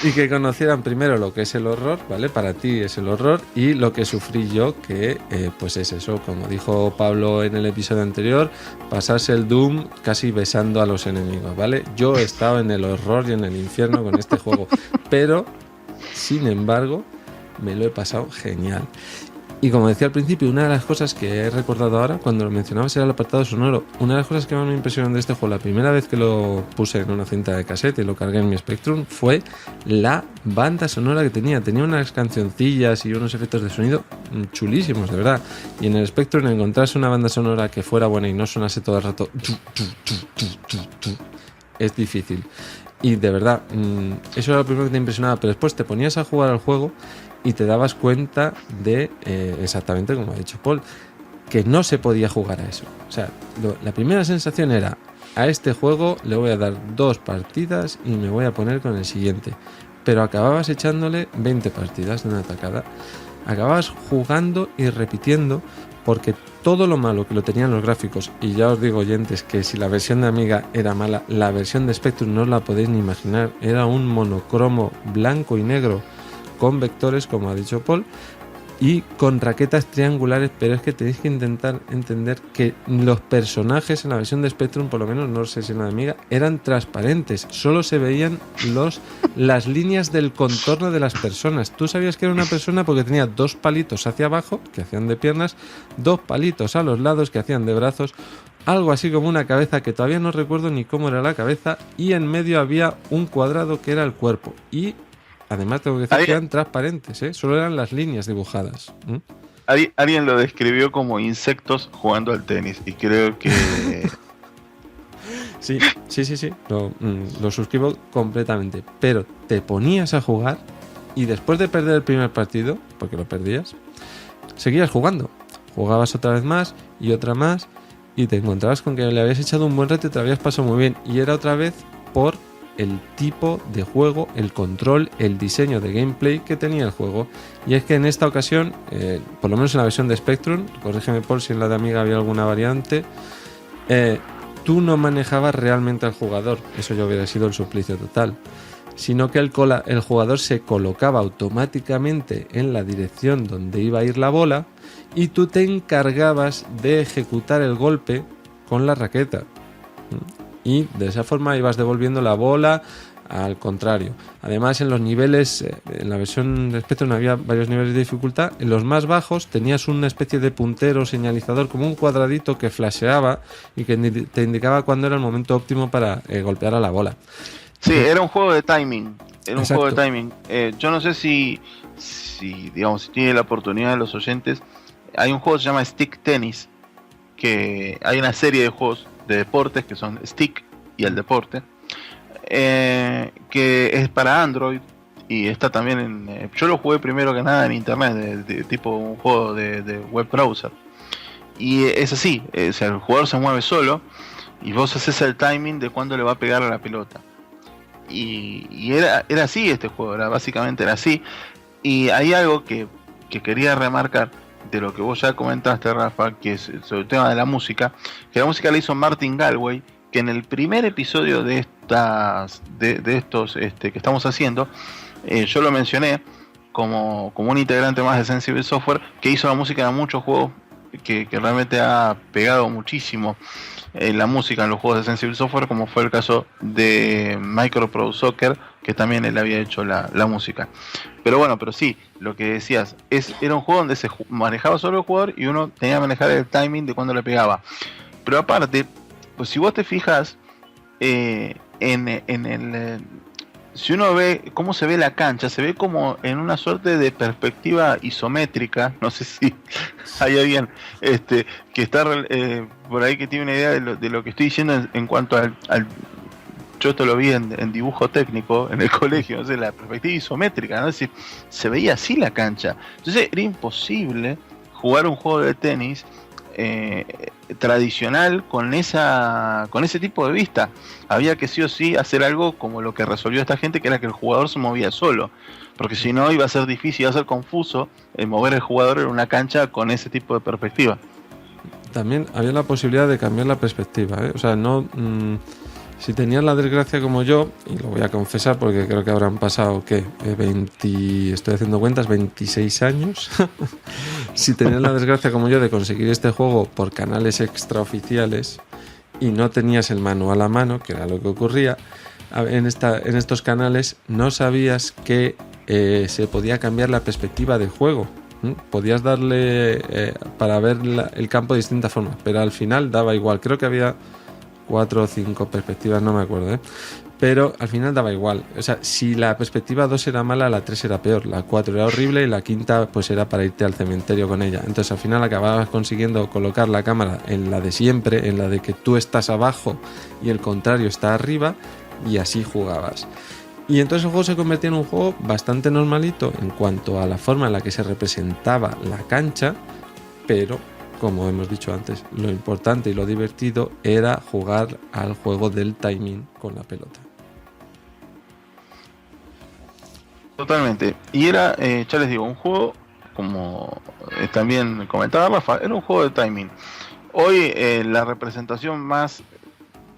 y que conocieran primero lo que es el horror, ¿vale? Para ti es el horror, y lo que sufrí yo, que pues es eso, como dijo Pablo en el episodio anterior, pasarse el Doom casi besando a los enemigos, ¿vale? Yo he estado en el horror y en el infierno con este juego, pero sin embargo me lo he pasado genial. Y como decía al principio, una de las cosas que he recordado ahora, cuando lo mencionabas, era el apartado sonoro. Una de las cosas que más me impresionó de este juego, la primera vez que lo puse en una cinta de cassette y lo cargué en mi Spectrum, fue la banda sonora que tenía. Tenía unas cancioncillas y unos efectos de sonido chulísimos, de verdad. Y en el Spectrum encontrarse una banda sonora que fuera buena y no sonase todo el rato es difícil. Y de verdad, eso era lo primero que te impresionaba, pero después te ponías a jugar al juego y te dabas cuenta de, exactamente como ha dicho Paul, que no se podía jugar a eso. O sea, la primera sensación era, a este juego le voy a dar 2 partidas y me voy a poner con el siguiente. Pero acababas echándole 20 partidas de una tacada. Acababas jugando y repitiendo, porque todo lo malo que lo tenían los gráficos, y ya os digo, oyentes, que si la versión de Amiga era mala, la versión de Spectrum no os la podéis ni imaginar. Era un monocromo blanco y negro con vectores, como ha dicho Paul, y con raquetas triangulares, pero es que tenéis que intentar entender que los personajes en la versión de Spectrum, por lo menos no sé si en la de Amiga, eran transparentes, solo se veían las líneas del contorno de las personas. Tú sabías que era una persona porque tenía 2 palitos hacia abajo, que hacían de piernas, 2 palitos a los lados, que hacían de brazos, algo así como una cabeza, que todavía no recuerdo ni cómo era la cabeza, y en medio había un cuadrado que era el cuerpo, y además tengo que decir que eran transparentes, solo eran las líneas dibujadas. Alguien lo describió como insectos jugando al tenis, y creo que sí, lo suscribo completamente. Pero te ponías a jugar y después de perder el primer partido, porque lo perdías, seguías jugando. Jugabas otra vez más y otra más, y te encontrabas con que le habías echado un buen rato y te habías pasado muy bien. Y era otra vez por el tipo de juego, el control, el diseño de gameplay que tenía el juego. Y es que en esta ocasión, por lo menos en la versión de Spectrum, corrígeme Paul si en la de Amiga había alguna variante, tú no manejabas realmente al jugador, eso ya hubiera sido el suplicio total, sino que el jugador se colocaba automáticamente en la dirección donde iba a ir la bola y tú te encargabas de ejecutar el golpe con la raqueta. Y de esa forma ibas devolviendo la bola al contrario. Además, en los niveles, en la versión de Spectrum había varios niveles de dificultad. En los más bajos tenías una especie de puntero señalizador, como un cuadradito que flasheaba y que te indicaba cuándo era el momento óptimo para golpear a la bola. Sí, era un juego de timing. Era un Exacto. juego de timing. Yo no sé si digamos, si tiene la oportunidad de los oyentes, hay un juego que se llama Stick Tennis, que hay una serie de juegos de deportes que son Stick y el deporte, que es para Android y está también en... yo lo jugué primero que nada en internet, de tipo un juego de web browser. Y es así, o sea, el jugador se mueve solo y vos haces el timing de cuándo le va a pegar a la pelota. Y era así este juego, básicamente era así. Y hay algo que quería remarcar de lo que vos ya comentaste, Rafa, que es sobre el tema de la música, que la música la hizo Martin Galway, que en el primer episodio de estos que estamos haciendo, yo lo mencioné como un integrante más de Sensible Software, que hizo la música de muchos juegos que realmente ha pegado muchísimo la música en los juegos de Sensible Software, como fue el caso de Micro Pro Soccer, que también él había hecho la música. Pero sí, lo que decías, era un juego donde se manejaba solo el jugador y uno tenía que manejar el timing de cuando le pegaba. Pero aparte, pues si vos te fijas si uno ve cómo se ve la cancha, se ve como en una suerte de perspectiva isométrica. No sé si hay alguien que está por ahí que tiene una idea de lo que estoy diciendo en cuanto al yo esto lo vi en dibujo técnico en el colegio, no sé, la perspectiva isométrica, ¿no? Es decir, se veía así la cancha. Entonces era imposible jugar un juego de tenis tradicional con ese tipo de vista. Había que sí o sí hacer algo como lo que resolvió esta gente, que era que el jugador se movía solo, porque si no iba a ser difícil, iba a ser confuso mover el jugador en una cancha con ese tipo de perspectiva. También había la posibilidad de cambiar la perspectiva, ¿eh? O sea, no... si tenías la desgracia como yo, y lo voy a confesar porque creo que habrán pasado, ¿qué? estoy haciendo cuentas, 26 años. Si tenías la desgracia como yo de conseguir este juego por canales extraoficiales y no tenías el manual a mano, que era lo que ocurría, en estos canales no sabías que se podía cambiar la perspectiva del juego. Podías darle para ver el campo de distintas formas, pero al final daba igual. Creo que había 4 o 5 perspectivas, no me acuerdo, pero al final daba igual. O sea, si la perspectiva 2 era mala, la 3 era peor, la 4 era horrible y la quinta pues era para irte al cementerio con ella. Entonces al final acababas consiguiendo colocar la cámara en la de siempre, en la de que tú estás abajo y el contrario está arriba, y así jugabas. Y entonces el juego se convertía en un juego bastante normalito en cuanto a la forma en la que se representaba la cancha, pero como hemos dicho antes, lo importante y lo divertido era jugar al juego del timing con la pelota. Totalmente. Y era, ya les digo, un juego, como también comentaba Rafa, era un juego de timing. Hoy la representación más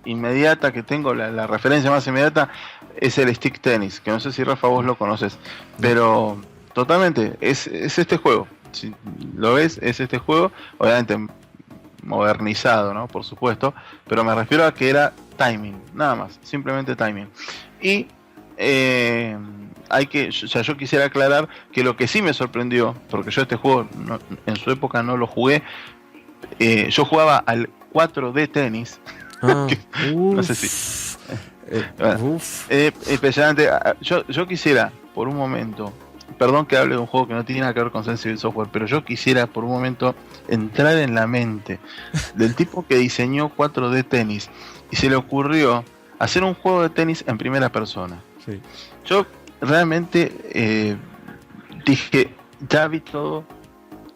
inmediata que tengo, la referencia más inmediata, es el Stick Tennis, que no sé si Rafa vos lo conoces, pero totalmente, es este juego. Si lo ves, es este juego, obviamente modernizado, ¿no? Por supuesto, pero me refiero a que era timing, nada más, simplemente timing. Y yo quisiera aclarar que lo que sí me sorprendió, porque yo este juego en su época no lo jugué, yo jugaba al 4D tenis, no sé si impresionante. Yo quisiera por un momento, perdón que hable de un juego que no tiene nada que ver con Sensible Software, pero yo quisiera por un momento entrar en la mente del tipo que diseñó 4D tenis y se le ocurrió hacer un juego de tenis en primera persona. Sí. Yo realmente dije, ya vi todo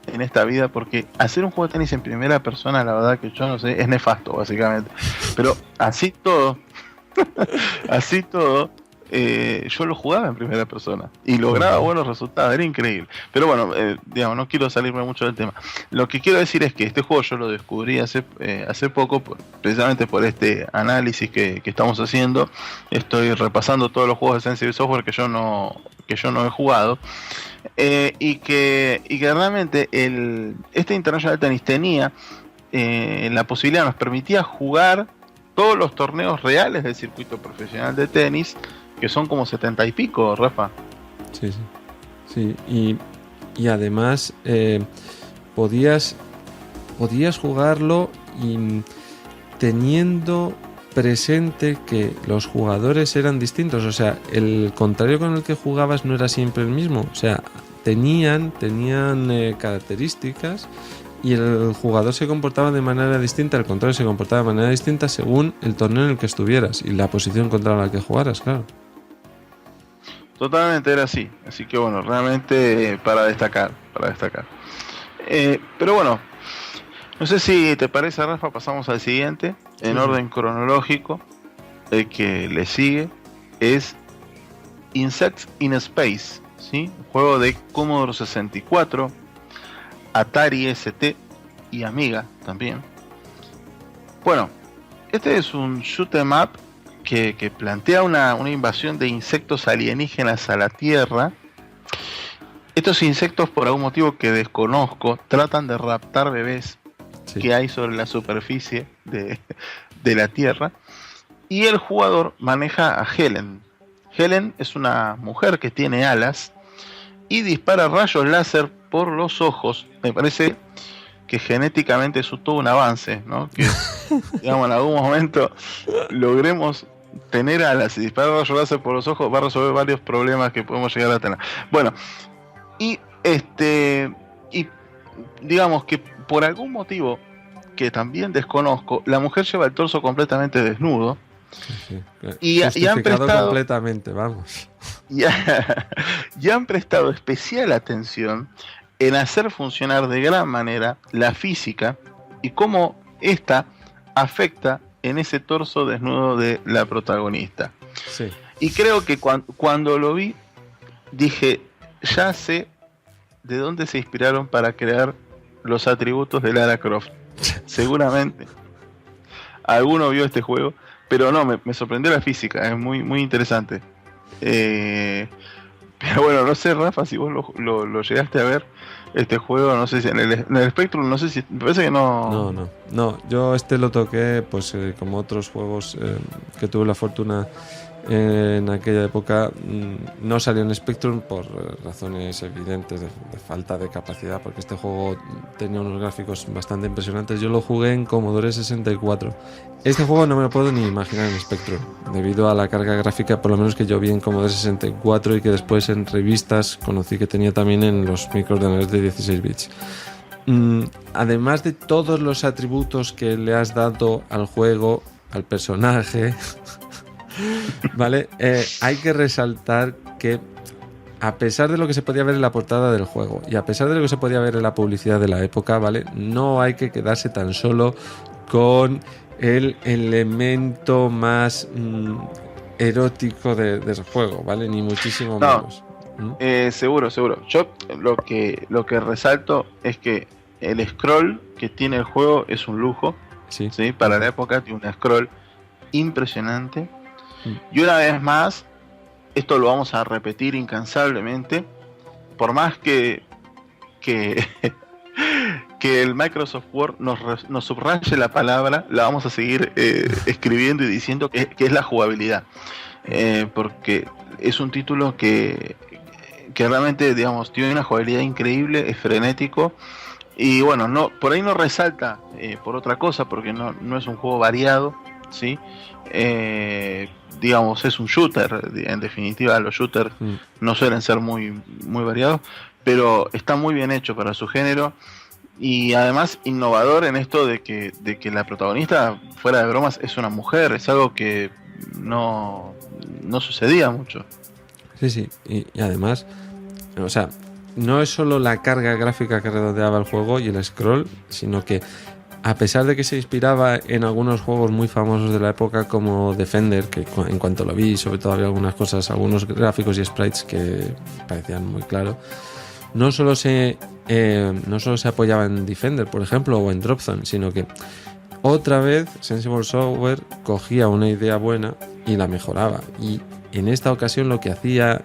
en esta vida, porque hacer un juego de tenis en primera persona, la verdad que yo no sé, es nefasto básicamente, pero así todo yo lo jugaba en primera persona y lograba buenos resultados, era increíble. Pero bueno, digamos, no quiero salirme mucho del tema. Lo que quiero decir es que este juego yo lo descubrí hace poco, precisamente por este análisis que estamos haciendo. Estoy repasando todos los juegos de Sensible Software que yo no he jugado, y que realmente este International Tennis tenía la posibilidad, nos permitía jugar todos los torneos reales del circuito profesional de tenis que son como 70 y pico, Rafa. Sí. Y además podías jugarlo y teniendo presente que los jugadores eran distintos, o sea, el contrario con el que jugabas no era siempre el mismo, o sea, tenían características y el jugador se comportaba de manera distinta, el contrario se comportaba de manera distinta según el torneo en el que estuvieras y la posición contra la que jugaras, claro. Totalmente era así, así que bueno, realmente para destacar. Pero bueno, no sé si te parece, Rafa, pasamos al siguiente, en orden cronológico. El que le sigue es Insects in Space, ¿sí? Un juego de Commodore 64, Atari ST y Amiga también. Bueno, este es un shoot 'em up que plantea una invasión de insectos alienígenas a la Tierra. Estos insectos, por algún motivo que desconozco, tratan de raptar bebés que hay sobre la superficie de la Tierra. Y el jugador maneja a Helen. Helen es una mujer que tiene alas y dispara rayos láser por los ojos. Me parece que genéticamente eso es todo un avance, ¿no? Que digamos, en algún momento logremos tener alas y disparar rayos láser por los ojos, va a resolver varios problemas que podemos llegar a tener. Bueno, y digamos que por algún motivo que también desconozco, la mujer lleva el torso completamente desnudo. Sí. Y han prestado completamente, vamos. Y han prestado especial atención en hacer funcionar de gran manera la física y cómo esta afecta en ese torso desnudo de la protagonista. Sí. Y creo que cuando lo vi, dije, ya sé de dónde se inspiraron para crear los atributos de Lara Croft. Seguramente alguno vio este juego, pero no, me sorprendió la física, es muy, muy interesante. Pero bueno, no sé, Rafa, si vos lo llegaste a ver, este juego, no sé si en el Spectrum, no sé si, me parece que no. No, yo lo toqué, pues como otros juegos que tuve la fortuna en aquella época, no salió en Spectrum por razones evidentes de falta de capacidad, porque este juego tenía unos gráficos bastante impresionantes. Yo lo jugué en Commodore 64. Este juego no me lo puedo ni imaginar en Spectrum, debido a la carga gráfica, por lo menos que yo vi en Commodore 64 y que después en revistas conocí que tenía también en los microordenadores de 16 bits. Además de todos los atributos que le has dado al juego, al personaje, ¿vale? Hay que resaltar que a pesar de lo que se podía ver en la portada del juego y a pesar de lo que se podía ver en la publicidad de la época, ¿vale? No hay que quedarse tan solo con el elemento más erótico del juego, ¿vale? Ni muchísimo menos. Seguro. Yo lo que resalto es que el scroll que tiene el juego es un lujo. Sí. Para la época tiene un scroll impresionante. Y una vez más, esto lo vamos a repetir incansablemente, por más que el Microsoft Word nos subraye la palabra, la vamos a seguir escribiendo y diciendo que es la jugabilidad, porque es un título que realmente, digamos, tiene una jugabilidad increíble, es frenético. Y bueno, por ahí no resalta por otra cosa, porque no es un juego variado, ¿sí? Digamos, es un shooter, en definitiva los shooters no suelen ser muy, muy variados, pero está muy bien hecho para su género y además innovador en esto de que la protagonista, fuera de bromas, es una mujer, es algo que no sucedía mucho. Sí, y además, o sea, no es solo la carga gráfica que redondeaba el juego y el scroll, sino que a pesar de que se inspiraba en algunos juegos muy famosos de la época como Defender, que en cuanto lo vi, sobre todo había algunas cosas, algunos gráficos y sprites que parecían muy claros, no solo se apoyaba en Defender, por ejemplo, o en Drop Zone, sino que otra vez Sensible Software cogía una idea buena y la mejoraba. Y en esta ocasión lo que hacía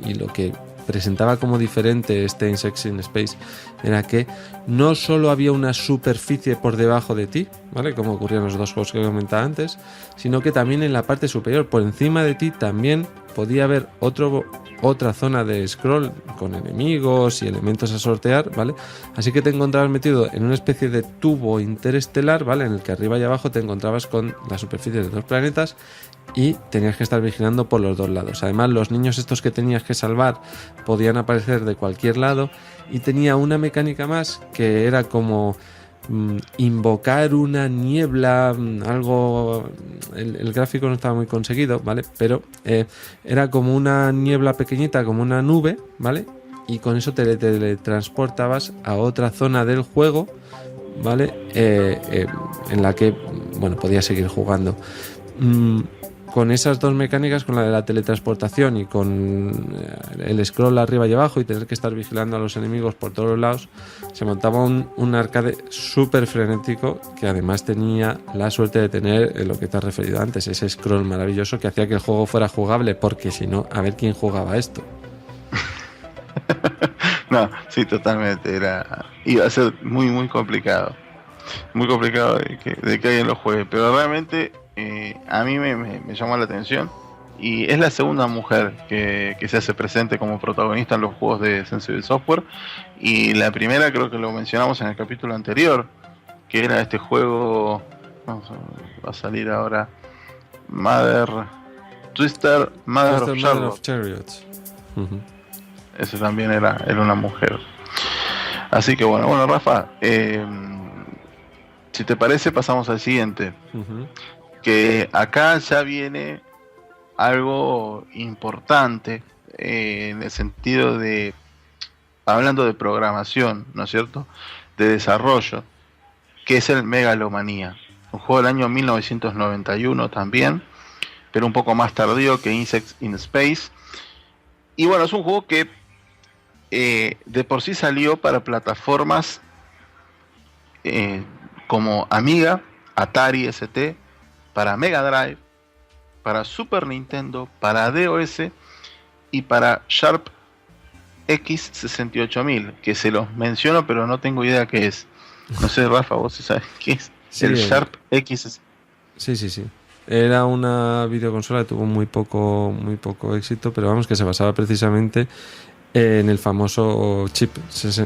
y lo que presentaba como diferente este Insects in Space era que no solo había una superficie por debajo de ti, ¿vale? Como ocurría en los dos juegos que comentaba antes, sino que también en la parte superior, por encima de ti, también podía haber otra zona de scroll con enemigos y elementos a sortear, ¿vale? Así que te encontrabas metido en una especie de tubo interestelar, ¿vale? En el que arriba y abajo te encontrabas con la superficie de dos planetas y tenías que estar vigilando por los dos lados. Además, los niños estos que tenías que salvar podían aparecer de cualquier lado y tenía una mecánica más que era como invocar una niebla, algo, el gráfico no estaba muy conseguido, ¿vale? Pero era como una niebla pequeñita, como una nube, ¿vale? Y con eso te teletransportabas a otra zona del juego, ¿vale? En la que, bueno, podías seguir jugando. Con esas dos mecánicas, con la de la teletransportación y con el scroll arriba y abajo y tener que estar vigilando a los enemigos por todos los lados, se montaba un arcade súper frenético que además tenía la suerte de tener lo que te has referido antes, ese scroll maravilloso que hacía que el juego fuera jugable, porque si no, a ver quién jugaba esto. No, sí, totalmente. Iba a ser muy complicado. Muy complicado de que alguien lo juegue. Pero realmente a mí me llamó la atención. Y es la segunda mujer que se hace presente como protagonista en los juegos de Sensible Software. Y la primera creo que lo mencionamos en el capítulo anterior, que era este juego, va a salir ahora, Twister Mother of Chariots. Uh-huh. Ese también era una mujer. Así que bueno, Rafa, si te parece pasamos al siguiente. Uh-huh. Que acá ya viene algo importante en el sentido de, hablando de programación, ¿no es cierto?, de desarrollo, que es el Megalomania, un juego del año 1991 también, pero un poco más tardío que Insects in Space. Y bueno, es un juego que de por sí salió para plataformas como Amiga, Atari ST, para Mega Drive, para Super Nintendo, para DOS y para Sharp X68000, que se los menciono pero no tengo idea qué es. No sé, Rafa, vos sabés qué es. Sí, el Sharp X. Sí. Era una videoconsola que tuvo muy poco éxito, pero vamos, que se basaba precisamente en el famoso chip,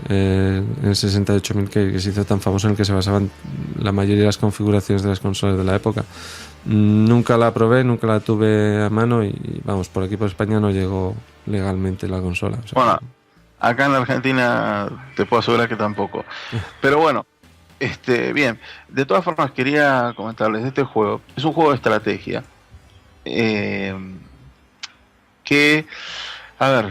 en el 68000 que se hizo tan famoso, en el que se basaban la mayoría de las configuraciones de las consolas de la época. Nunca la probé, nunca la tuve a mano y vamos, por aquí por España no llegó legalmente la consola. O sea, bueno, acá en la Argentina te puedo asegurar que tampoco. Pero bueno, bien, de todas formas quería comentarles de este juego. Es un juego de estrategia que, a ver,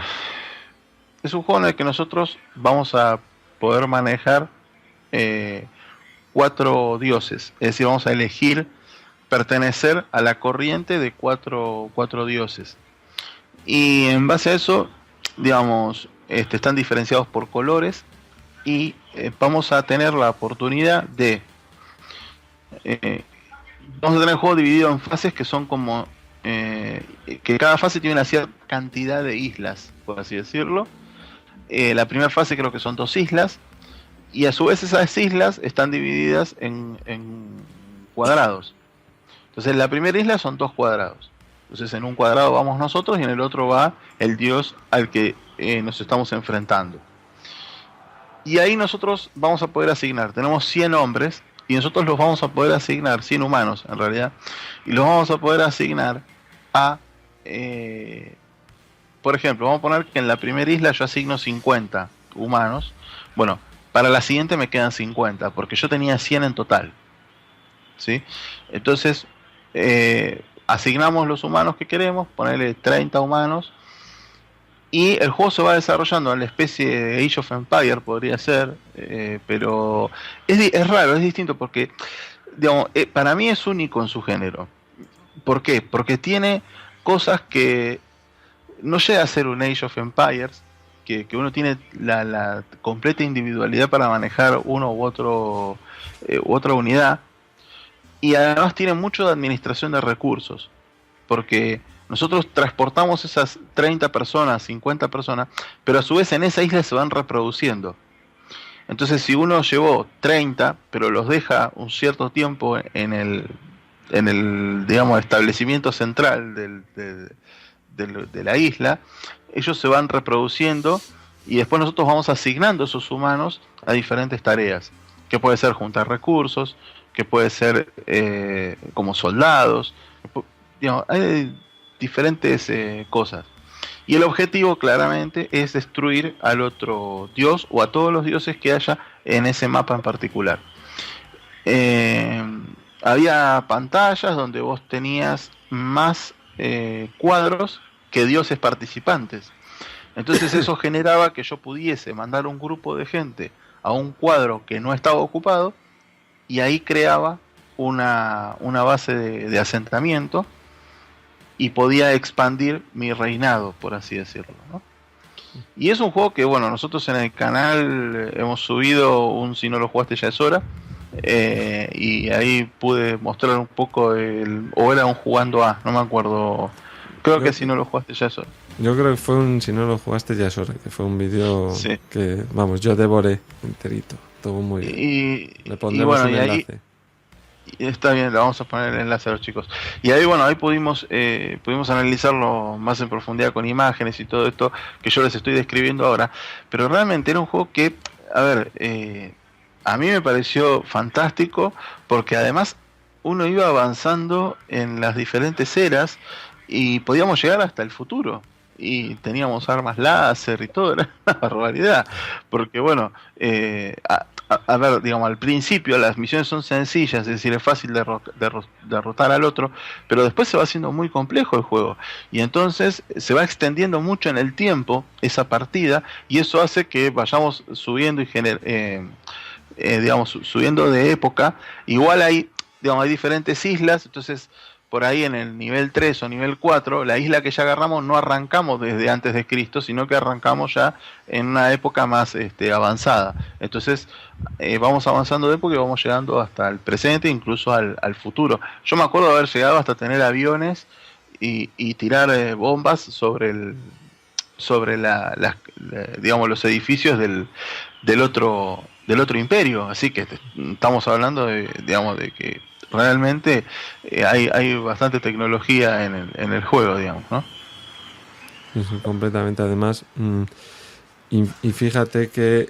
es un juego en el que nosotros vamos a poder manejar 4 dioses, es decir, vamos a elegir pertenecer a la corriente de cuatro dioses, y en base a eso, digamos, están diferenciados por colores y vamos a tener la oportunidad de vamos a tener el juego dividido en fases que son como que cada fase tiene una cierta cantidad de islas, por así decirlo. La primera fase creo que son 2 islas, y a su vez esas islas están divididas en cuadrados. Entonces la primera isla son 2 cuadrados. Entonces en un cuadrado vamos nosotros y en el otro va el dios al que nos estamos enfrentando. Y ahí nosotros vamos a poder asignar, tenemos 100 hombres y nosotros los vamos a poder asignar, 100 humanos en realidad, y los vamos a poder asignar a, por ejemplo, vamos a poner que en la primera isla yo asigno 50 humanos. Bueno, para la siguiente me quedan 50, porque yo tenía 100 en total, ¿sí? Entonces, asignamos los humanos que queremos, ponerle 30 humanos, y el juego se va desarrollando en la especie de Age of Empires, podría ser, pero es raro, es distinto, porque, digamos, para mí es único en su género. ¿Por qué? Porque tiene cosas que no llega a ser un Age of Empires, que uno tiene la completa individualidad para manejar uno u otra unidad, y además tiene mucho de administración de recursos, porque nosotros transportamos esas 30 personas, 50 personas, pero a su vez en esa isla se van reproduciendo. Entonces, si uno llevó 30, pero los deja un cierto tiempo en el digamos, establecimiento central de la isla, ellos se van reproduciendo y después nosotros vamos asignando esos humanos a diferentes tareas, que puede ser juntar recursos, que puede ser como soldados, digamos, hay diferentes cosas. Y el objetivo claramente es destruir al otro dios o a todos los dioses que haya en ese mapa en particular. Había pantallas donde vos tenías más cuadros que dioses participantes. Entonces eso generaba que yo pudiese mandar un grupo de gente a un cuadro que no estaba ocupado y ahí creaba una base de asentamiento y podía expandir mi reinado, por así decirlo, ¿no? Y es un juego que, bueno, nosotros en el canal hemos subido un Si no lo jugaste ya es hora, y ahí pude mostrar un poco o era un jugando a, no me acuerdo, creo que Si no lo jugaste ya es hora. Yo creo que fue un Si no lo jugaste ya es hora, que fue un vídeo que, vamos, yo devoré enterito, todo muy bien. Le pondremos un enlace. Y está bien, le vamos a poner el enlace a los chicos. Y ahí, bueno, ahí pudimos analizarlo más en profundidad con imágenes y todo esto que yo les estoy describiendo ahora. Pero realmente era un juego que, a ver, a mí me pareció fantástico porque además uno iba avanzando en las diferentes eras y podíamos llegar hasta el futuro. Y teníamos armas láser y todo, era una barbaridad. Porque, bueno, a ver, digamos, al principio las misiones son sencillas, es decir, es fácil derrotar al otro, pero después se va haciendo muy complejo el juego. Y entonces se va extendiendo mucho en el tiempo esa partida, y eso hace que vayamos subiendo y digamos, subiendo de época. Igual hay diferentes islas, entonces por ahí en el nivel 3 o nivel 4, la isla que ya agarramos no arrancamos desde antes de Cristo, sino que arrancamos ya en una época más avanzada. Entonces vamos avanzando de época y vamos llegando hasta el presente, incluso al futuro. Yo me acuerdo de haber llegado hasta tener aviones y tirar bombas sobre digamos, los edificios del otro imperio. Así que estamos hablando de que realmente hay bastante tecnología en el juego, digamos, ¿no? Sí, completamente. Además, y fíjate que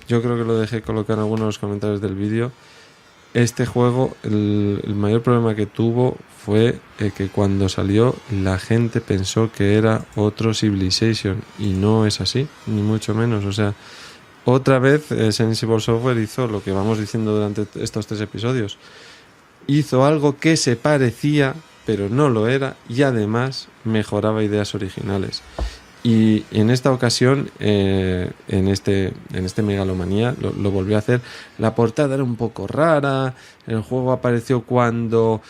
yo creo que lo dejé colocar en algunos de los comentarios del vídeo. Este juego, el mayor problema que tuvo fue que cuando salió la gente pensó que era otro Civilization, y no es así, ni mucho menos. O sea, otra vez Sensible Software hizo lo que vamos diciendo durante estos 3 episodios. Hizo algo que se parecía, pero no lo era, y además mejoraba ideas originales. Y en esta ocasión, en este Megalomanía, lo volvió a hacer. La portada era un poco rara. El juego apareció cuando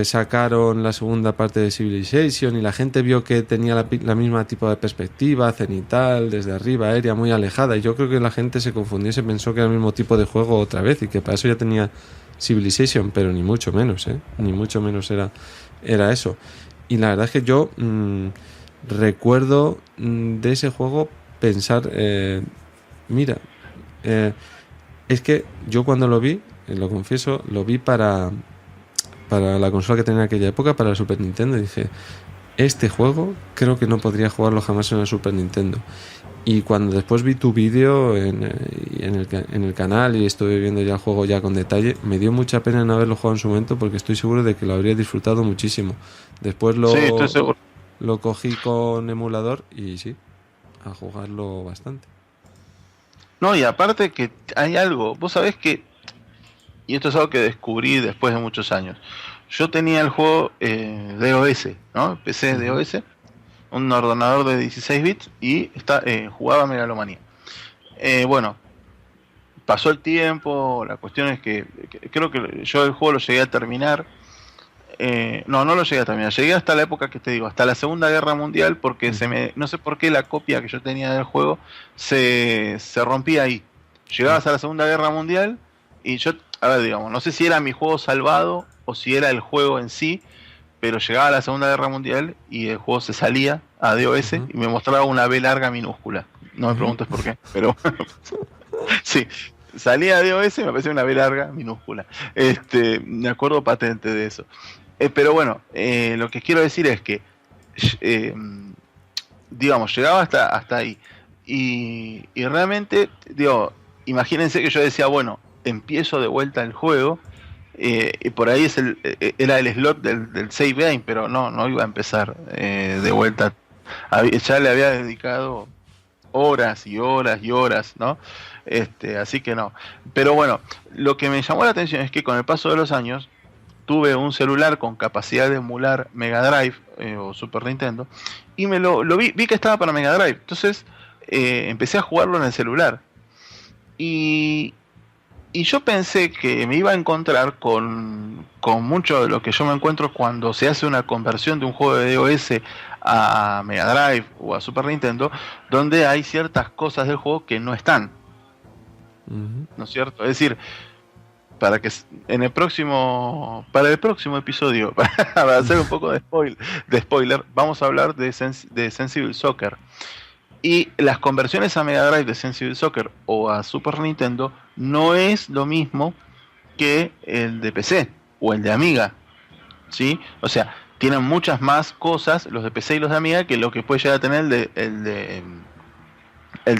sacaron la segunda parte de Civilization y la gente vio que tenía la misma tipo de perspectiva cenital, desde arriba, aérea, muy alejada. Y yo creo que la gente se confundió y se pensó que era el mismo tipo de juego otra vez y que para eso ya tenía Civilization, pero ni mucho menos, ni mucho menos era eso. Y la verdad es que yo recuerdo de ese juego pensar, mira, es que yo cuando lo vi, lo confieso, lo vi para la consola que tenía en aquella época, para la Super Nintendo, y dije, este juego creo que no podría jugarlo jamás en la Super Nintendo. Y cuando después vi tu vídeo en el canal y estuve viendo ya el juego ya con detalle, me dio mucha pena no haberlo jugado en su momento, porque estoy seguro de que lo habría disfrutado muchísimo. Después Sí, estoy seguro. Lo cogí con emulador y sí, a jugarlo bastante. No, y aparte que hay algo, vos sabés que, y esto es algo que descubrí después de muchos años, yo tenía el juego DOS, ¿no? PC DOS, un ordenador de 16 bits y jugaba Megalomanía. Bueno, pasó el tiempo, la cuestión es que creo que yo el juego lo llegué a terminar. No lo llegué a terminar, llegué hasta la época que te digo, hasta la Segunda Guerra Mundial, porque no sé por qué la copia que yo tenía del juego se rompía ahí. Llegabas a la Segunda Guerra Mundial y yo, a ver, digamos, no sé si era mi juego salvado o si era el juego en sí, pero llegaba la Segunda Guerra Mundial y el juego se salía a DOS y me mostraba una B larga minúscula. No me preguntes por qué, pero sí, salía a DOS y me aparecía una B larga minúscula. Me acuerdo patente de eso. Pero bueno, lo que quiero decir es que, digamos, llegaba hasta ahí. Y realmente, digo, imagínense que yo decía, bueno, empiezo de vuelta el juego. Y por ahí era el slot del save game, pero no iba a empezar de vuelta. Ya le había dedicado horas y horas y horas, ¿no? Así que no. Pero bueno, lo que me llamó la atención es que con el paso de los años tuve un celular con capacidad de emular Mega Drive o Super Nintendo y me lo vi que estaba para Mega Drive. Entonces empecé a jugarlo en el celular. Y yo pensé que me iba a encontrar con mucho de lo que yo me encuentro cuando se hace una conversión de un juego de DOS a Mega Drive o a Super Nintendo, donde hay ciertas cosas del juego que no están. ¿No es cierto? Es decir, para el próximo episodio, para hacer un poco de spoiler, vamos a hablar de Sensible Soccer. Y las conversiones a Mega Drive de Sensible Soccer o a Super Nintendo no es lo mismo que el de PC o el de Amiga, ¿sí? O sea, tienen muchas más cosas los de PC y los de Amiga que lo que puede llegar a tener el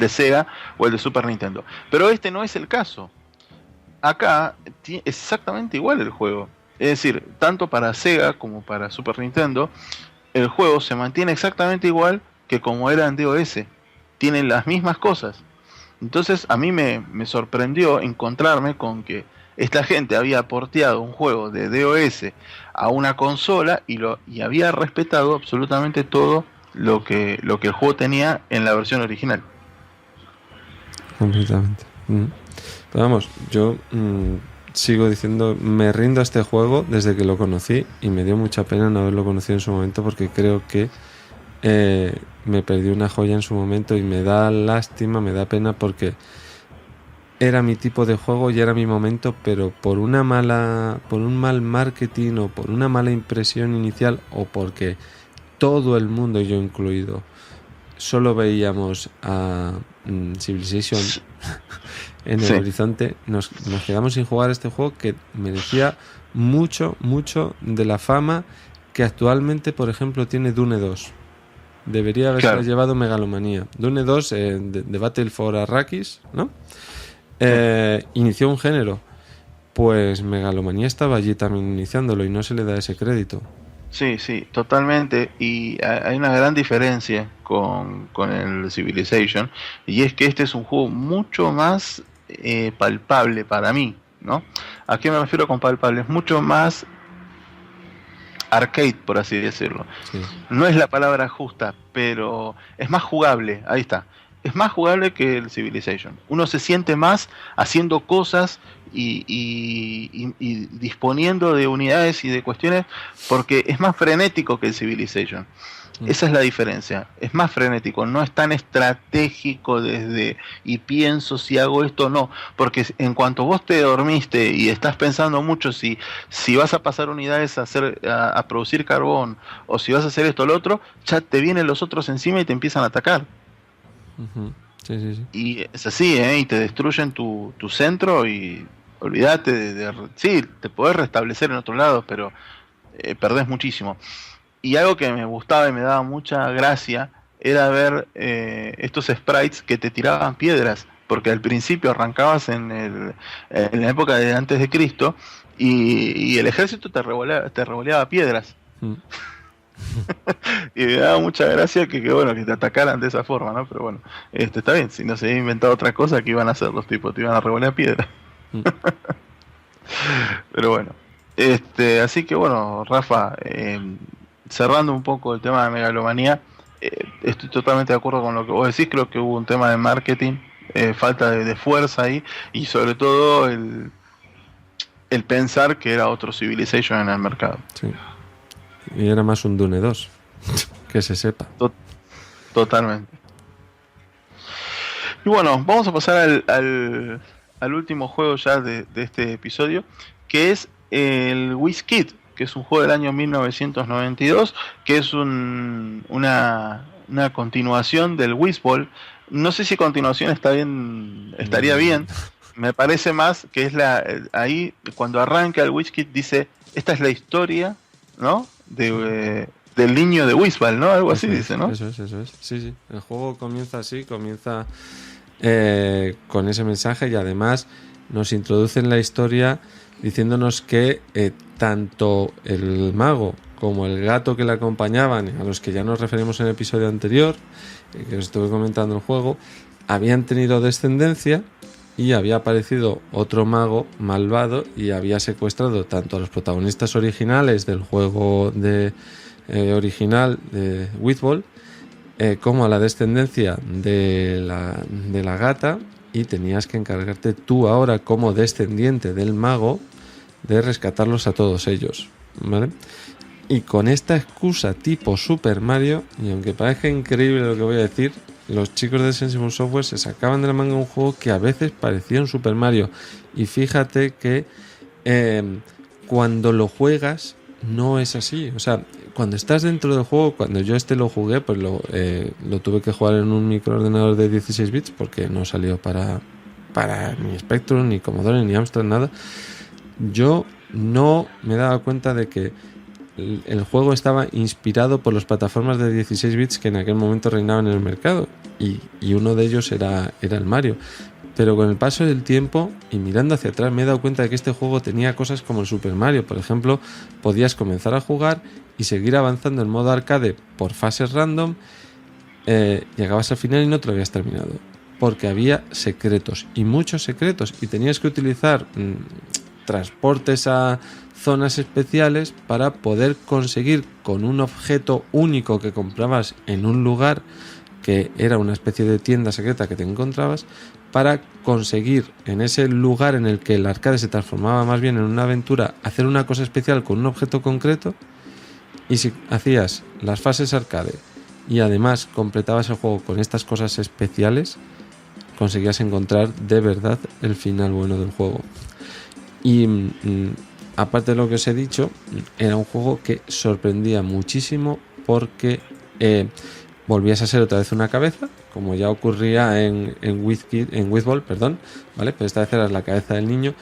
de Sega o el de Super Nintendo. Pero este no es el caso. Acá es exactamente igual el juego. Es decir, tanto para Sega como para Super Nintendo, el juego se mantiene exactamente igual que como era en DOS. Tienen las mismas cosas. Entonces a mí me sorprendió encontrarme con que esta gente había porteado un juego de DOS a una consola y había respetado absolutamente todo lo que el juego tenía en la versión original. Completamente. Pero vamos, yo sigo diciendo, me rindo a este juego desde que lo conocí y me dio mucha pena no haberlo conocido en su momento porque creo que me perdí una joya en su momento y me da lástima, me da pena porque era mi tipo de juego y era mi momento, pero por un mal marketing o por una mala impresión inicial o porque todo el mundo, yo incluido, solo veíamos a Civilization en el horizonte, nos quedamos sin jugar este juego que merecía mucho de la fama que actualmente, por ejemplo, tiene Dune 2. Debería haberse llevado Megalomanía. Dune 2 de Battle for Arrakis, ¿no? Inició un género. Pues Megalomanía estaba allí también iniciándolo y no se le da ese crédito. Sí, totalmente. Y hay una gran diferencia con el Civilization, y es que este es un juego mucho más palpable para mí, ¿no? ¿A qué me refiero con palpable? Es mucho más arcade, por así decirlo. Sí. No es la palabra justa, pero es más jugable, ahí está. Es más jugable que el Civilization. Uno se siente más haciendo cosas y disponiendo de unidades y de cuestiones porque es más frenético que el Civilization. Esa es la diferencia. Es más frenético, no es tan estratégico y pienso si hago esto o no. Porque en cuanto vos te dormiste y estás pensando mucho si vas a pasar unidades a producir carbón o si vas a hacer esto o lo otro, ya te vienen los otros encima y te empiezan a atacar. Sí. Y es así, y te destruyen tu centro y olvídate sí, te podés restablecer en otro lado, pero perdés muchísimo. Y algo que me gustaba y me daba mucha gracia era ver estos sprites que te tiraban piedras, porque al principio arrancabas en la época de antes de Cristo y el ejército te revoleaba piedras. Y me daba mucha gracia que te atacaran de esa forma, ¿no? Pero bueno, está bien, si no se había inventado otra cosa, ¿qué iban a hacer los tipos? Te iban a revolear piedras. Pero bueno, así que bueno, Rafa, cerrando un poco el tema de Megalomanía, estoy totalmente de acuerdo con lo que vos decís. Creo que hubo un tema de marketing, falta de fuerza ahí, y sobre todo el pensar que era otro Civilization en el mercado. Sí. Y era más un Dune 2, que se sepa. Totalmente. Y bueno, vamos a pasar al último juego ya de este episodio, que es el WizKid. que es un juego del año 1992, que es una continuación del Whizball. No sé si continuación estaría bien. Me parece más que es ahí cuando arranca el WizKid dice, esta es la historia, ¿no? Del niño de Whizball, ¿no? Algo así dice, ¿no? Eso es. Sí. El juego comienza así, comienza con ese mensaje y además nos introduce en la historia diciéndonos que tanto el mago como el gato que le acompañaban, a los que ya nos referimos en el episodio anterior, que os estuve comentando el juego, habían tenido descendencia y había aparecido otro mago malvado y había secuestrado tanto a los protagonistas originales del juego original de Whizball como a la descendencia de la gata, y tenías que encargarte tú ahora como descendiente del mago de rescatarlos a todos ellos, ¿vale? Y con esta excusa tipo Super Mario, y aunque parezca increíble lo que voy a decir, los chicos de Sensible Software se sacaban de la manga un juego que a veces parecía un Super Mario. Y fíjate que cuando lo juegas no es así. O sea, cuando estás dentro del juego, cuando yo lo jugué, pues lo tuve que jugar en un microordenador de 16 bits porque no salió para ni Spectrum, ni Commodore, ni Amstrad, nada. Yo no me daba cuenta de que el juego estaba inspirado por las plataformas de 16 bits que en aquel momento reinaban en el mercado, y uno de ellos era el Mario. Pero con el paso del tiempo y mirando hacia atrás me he dado cuenta de que este juego tenía cosas como el Super Mario. Por ejemplo, podías comenzar a jugar y seguir avanzando en modo arcade por fases random. Llegabas al final y no te lo habías terminado, porque había secretos, y muchos secretos, y tenías que utilizar transportes a zonas especiales para poder conseguir con un objeto único que comprabas en un lugar que era una especie de tienda secreta que te encontrabas, para conseguir en ese lugar en el que el arcade se transformaba más bien en una aventura, hacer una cosa especial con un objeto concreto. Y si hacías las fases arcade y además completabas el juego con estas cosas especiales, conseguías encontrar de verdad el final bueno del juego. Y aparte de lo que os he dicho, era un juego que sorprendía muchísimo porque volvías a ser otra vez una cabeza, como ya ocurría en Whizball, ¿vale? Pero esta vez eras la cabeza del niño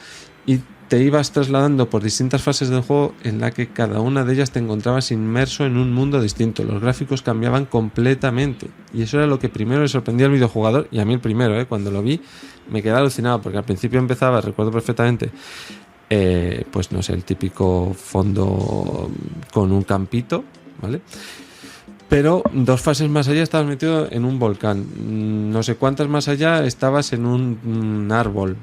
y te ibas trasladando por distintas fases del juego en la que cada una de ellas te encontrabas inmerso en un mundo distinto. Los gráficos cambiaban completamente y eso era lo que primero le sorprendía al videojugador, y a mí el primero, cuando lo vi me quedé alucinado, porque al principio empezaba, recuerdo perfectamente, pues no sé, el típico fondo con un campito, ¿vale? Pero 2 fases más allá estabas metido en un volcán, no sé cuántas más allá estabas en un árbol,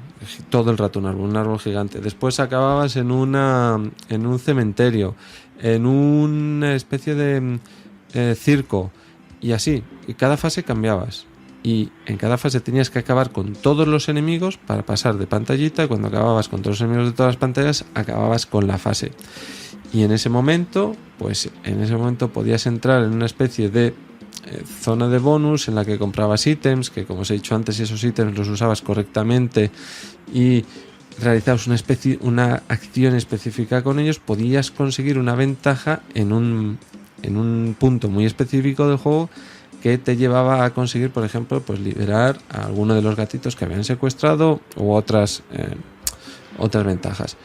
todo el rato un árbol gigante. Después acababas en un cementerio, en una especie de circo, y así, y cada fase cambiabas. Y en cada fase tenías que acabar con todos los enemigos para pasar de pantallita, y cuando acababas con todos los enemigos de todas las pantallas, acababas con la fase. Y en ese momento podías entrar en una especie de zona de bonus en la que comprabas ítems, que como os he dicho antes, si esos ítems los usabas correctamente y realizabas una acción específica con ellos, podías conseguir una ventaja en un punto muy específico del juego que te llevaba a conseguir, por ejemplo, pues liberar a alguno de los gatitos que habían secuestrado, u otras ventajas.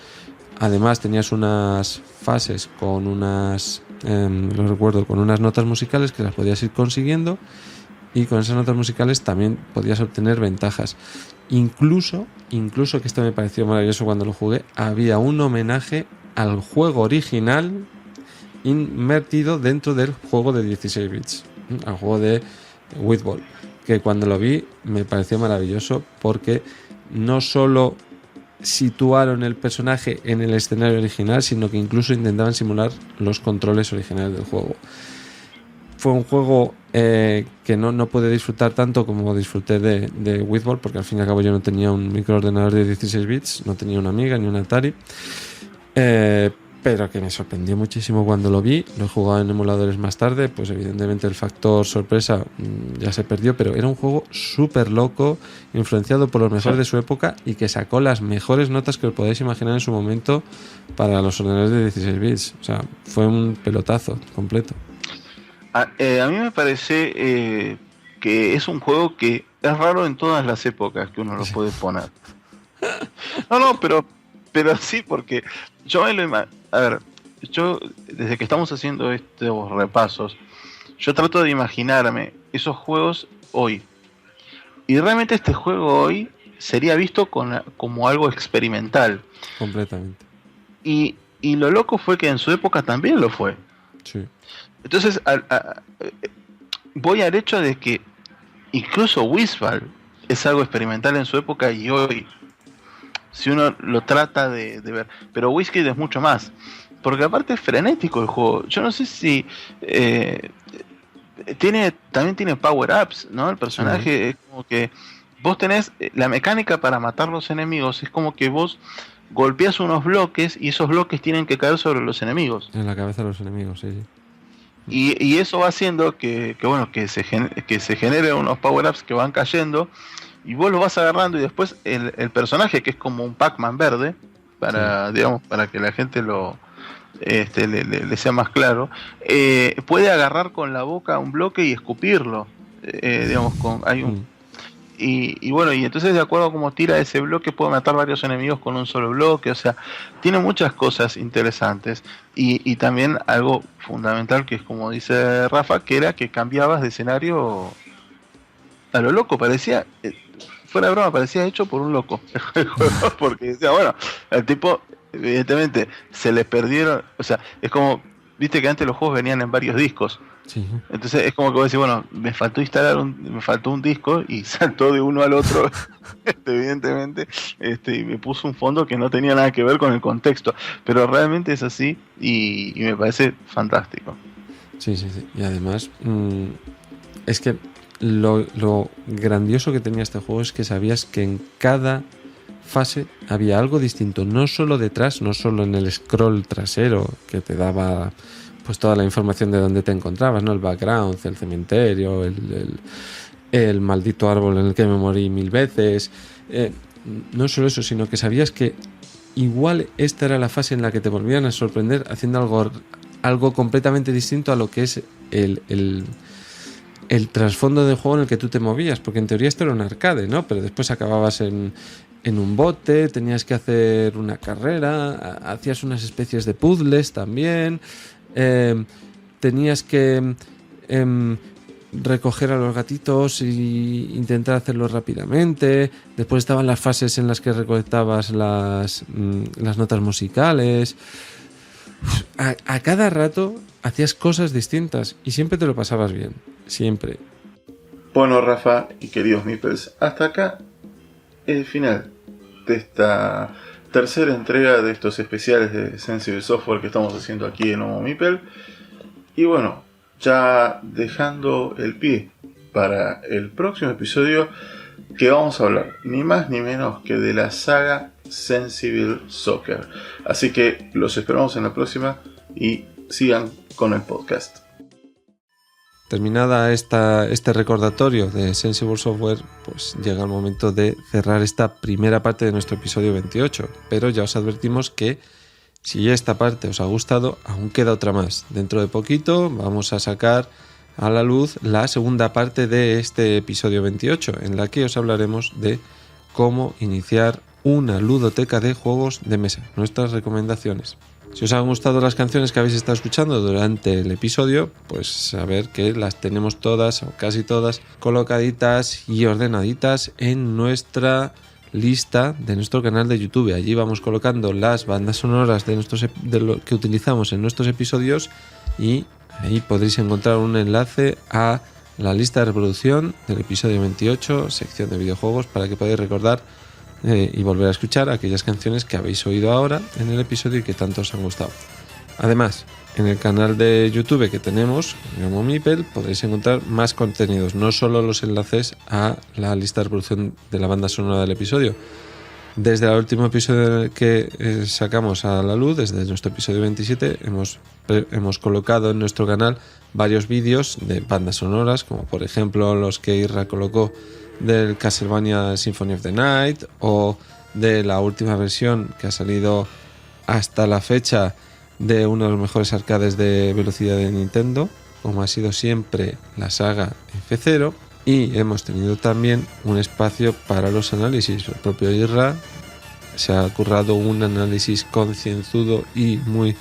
Además tenías unas fases con unas con unas notas musicales que las podías ir consiguiendo, y con esas notas musicales también podías obtener ventajas. Incluso que esto me pareció maravilloso cuando lo jugué, había un homenaje al juego original invertido dentro del juego de 16 bits, al juego de Whizball, que cuando lo vi me pareció maravilloso, porque no solo situaron el personaje en el escenario original, sino que incluso intentaban simular los controles originales del juego. Fue un juego que no pude disfrutar tanto como disfruté de Whizball, porque al fin y al cabo yo no tenía un microordenador de 16 bits, no tenía una Amiga ni un Atari, pero que me sorprendió muchísimo cuando lo vi. Lo he jugado en emuladores más tarde, pues evidentemente el factor sorpresa ya se perdió, pero era un juego súper loco, influenciado por los mejores de su época y que sacó las mejores notas que os podáis imaginar en su momento para los ordenadores de 16 bits. O sea, fue un pelotazo completo. A mí me parece que es un juego que es raro en todas las épocas que uno lo puede poner. No, pero sí, porque yo me lo imagino. A ver, yo desde que estamos haciendo estos repasos, yo trato de imaginarme esos juegos hoy. Y realmente este juego hoy sería visto como algo experimental. Completamente. Y lo loco fue que en su época también lo fue. Sí. Entonces, voy al hecho de que incluso Wizball es algo experimental en su época y hoy, si uno lo trata de ver, pero Whiskey es mucho más, porque aparte es frenético el juego. Yo no sé si también tiene power-ups, ¿no? El personaje es como que vos tenés la mecánica para matar los enemigos, es como que vos golpeas unos bloques y esos bloques tienen que caer sobre los enemigos. En la cabeza de los enemigos, sí. Y eso va haciendo que se generen unos power-ups que van cayendo y vos lo vas agarrando y después el personaje, que es como un Pac-Man verde, para que la gente le sea más claro, puede agarrar con la boca un bloque y escupirlo. Y bueno, y entonces de acuerdo a cómo tira ese bloque puede matar varios enemigos con un solo bloque. O sea, tiene muchas cosas interesantes y también algo fundamental que es como dice Rafa, que era que cambiabas de escenario a lo loco. Parecía, fuera de broma, parecía hecho por un loco el juego, porque decía, bueno, el tipo evidentemente se le perdieron, o sea, es como, viste que antes los juegos venían en varios discos. Sí. Entonces es como que vos decís, bueno, me faltó un disco y saltó de uno al otro, evidentemente, y me puso un fondo que no tenía nada que ver con el contexto, pero realmente es así y me parece fantástico. Sí. Y además, es que lo grandioso que tenía este juego es que sabías que en cada fase había algo distinto, no solo detrás, no solo en el scroll trasero que te daba pues toda la información de dónde te encontrabas, ¿no? El background, el cementerio, el maldito árbol en el que me morí 1000 veces. No solo eso, sino que sabías que igual esta era la fase en la que te volvían a sorprender haciendo algo completamente distinto a lo que es el trasfondo del juego en el que tú te movías, porque en teoría esto era un arcade, ¿no? Pero después acababas en un bote, tenías que hacer una carrera, hacías unas especies de puzzles también. Tenías que recoger a los gatitos e intentar hacerlo rápidamente. Después estaban las fases en las que recolectabas las notas musicales. A cada rato hacías cosas distintas y siempre te lo pasabas bien, siempre. Bueno, Rafa y queridos Meeples, hasta acá el final de esta tercera entrega de estos especiales de Sensible Software que estamos haciendo aquí en Homo Meeple. Y bueno, ya dejando el pie para el próximo episodio, que vamos a hablar ni más ni menos que de la saga Sensible Soccer. Así que los esperamos en la próxima y sigan con el podcast. Terminada este recordatorio de Sensible Software, pues llega el momento de cerrar esta primera parte de nuestro episodio 28. Pero ya os advertimos que si esta parte os ha gustado, aún queda otra más. Dentro de poquito vamos a sacar a la luz la segunda parte de este episodio 28, en la que os hablaremos de cómo iniciar una ludoteca de juegos de mesa, nuestras recomendaciones. Si os han gustado las canciones que habéis estado escuchando durante el episodio, pues saber que las tenemos todas o casi todas colocaditas y ordenaditas en nuestra lista de nuestro canal de YouTube. Allí vamos colocando las bandas sonoras de lo que utilizamos en nuestros episodios y ahí podréis encontrar un enlace a la lista de reproducción del episodio 28, sección de videojuegos, para que podáis recordar y volver a escuchar aquellas canciones que habéis oído ahora en el episodio y que tanto os han gustado. Además, en el canal de YouTube que tenemos, Homo Meeple, podréis encontrar más contenidos, no solo los enlaces a la lista de reproducción de la banda sonora del episodio. Desde el último episodio que sacamos a la luz, desde nuestro episodio 27, hemos colocado en nuestro canal varios vídeos de bandas sonoras, como por ejemplo los que Irra colocó del Castlevania Symphony of the Night, o de la última versión que ha salido hasta la fecha de uno de los mejores arcades de velocidad de Nintendo, como ha sido siempre la saga F0. Y hemos tenido también un espacio para los análisis. El propio Irra se ha currado un análisis concienzudo y muy,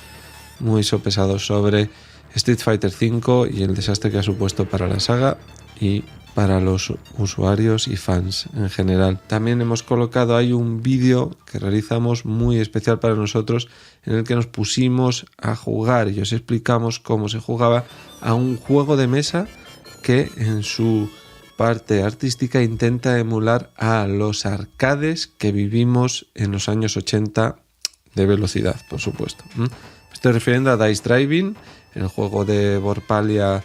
muy sopesado sobre Street Fighter V y el desastre que ha supuesto para la saga y para los usuarios y fans en general. También hemos colocado ahí un vídeo que realizamos muy especial para nosotros, en el que nos pusimos a jugar y os explicamos cómo se jugaba a un juego de mesa que en su parte artística intenta emular a los arcades que vivimos en los años 80 de velocidad, por supuesto. Me estoy refiriendo a Dice Driving, el juego de Vorpalia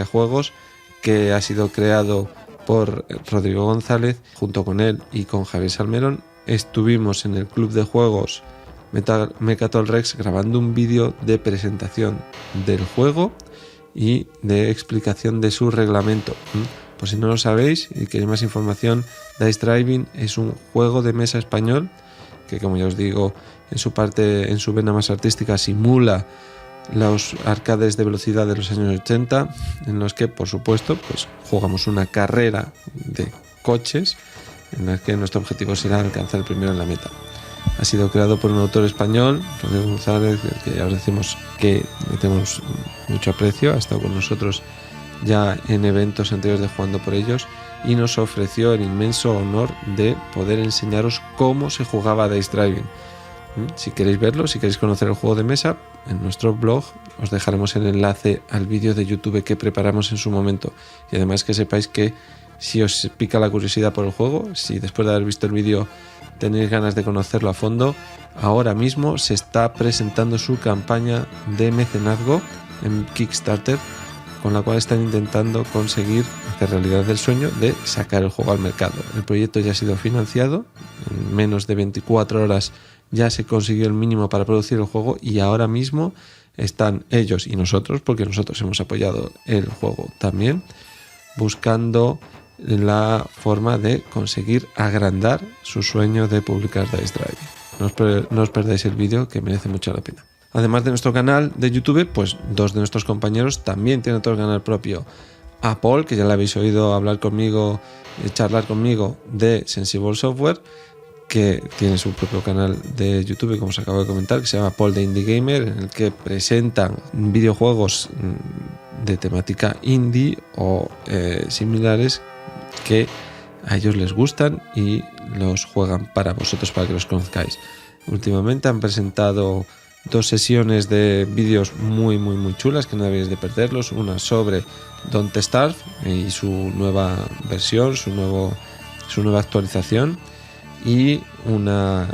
Juegos, que ha sido creado por Rodrigo González. Junto con él y con Javier Salmerón estuvimos en el club de juegos Mecatol Rex grabando un vídeo de presentación del juego y de explicación de su reglamento. Por si no lo sabéis y queréis más información, Dice Driving es un juego de mesa español que, como ya os digo, en su vena más artística simula los arcades de velocidad de los años 80, en los que, por supuesto, pues jugamos una carrera de coches en la que nuestro objetivo será alcanzar el primero en la meta. Ha sido creado por un autor español, Rodrigo González, que ya os decimos que le tenemos mucho aprecio. Ha estado con nosotros ya en eventos anteriores de Jugando por Ellos y nos ofreció el inmenso honor de poder enseñaros cómo se jugaba Dice Driving. Si queréis verlo, si queréis conocer el juego de mesa, en nuestro blog os dejaremos el enlace al vídeo de YouTube que preparamos en su momento. Y además que sepáis que si os pica la curiosidad por el juego, si después de haber visto el vídeo tenéis ganas de conocerlo a fondo, ahora mismo se está presentando su campaña de mecenazgo en Kickstarter, con la cual están intentando conseguir hacer realidad el sueño de sacar el juego al mercado. El proyecto ya ha sido financiado, en menos de 24 horas ya se consiguió el mínimo para producir el juego y ahora mismo están ellos y nosotros, porque nosotros hemos apoyado el juego también, buscando la forma de conseguir agrandar su sueño de publicar Dice Driving. No os perdáis el vídeo, que merece mucho la pena. Además de nuestro canal de YouTube, pues dos de nuestros compañeros también tienen otro canal propio. A Paul, que ya le habéis oído hablar conmigo, charlar conmigo de Sensible Software, que tiene su propio canal de YouTube, como os acabo de comentar, que se llama Paul de Indie Gamer, en el que presentan videojuegos de temática indie o similares que a ellos les gustan y los juegan para vosotros, para que los conozcáis. Últimamente han presentado 2 sesiones de vídeos muy chulas que no debéis de perderlos. Una sobre Don't Starve y su nueva versión, su nueva actualización, y una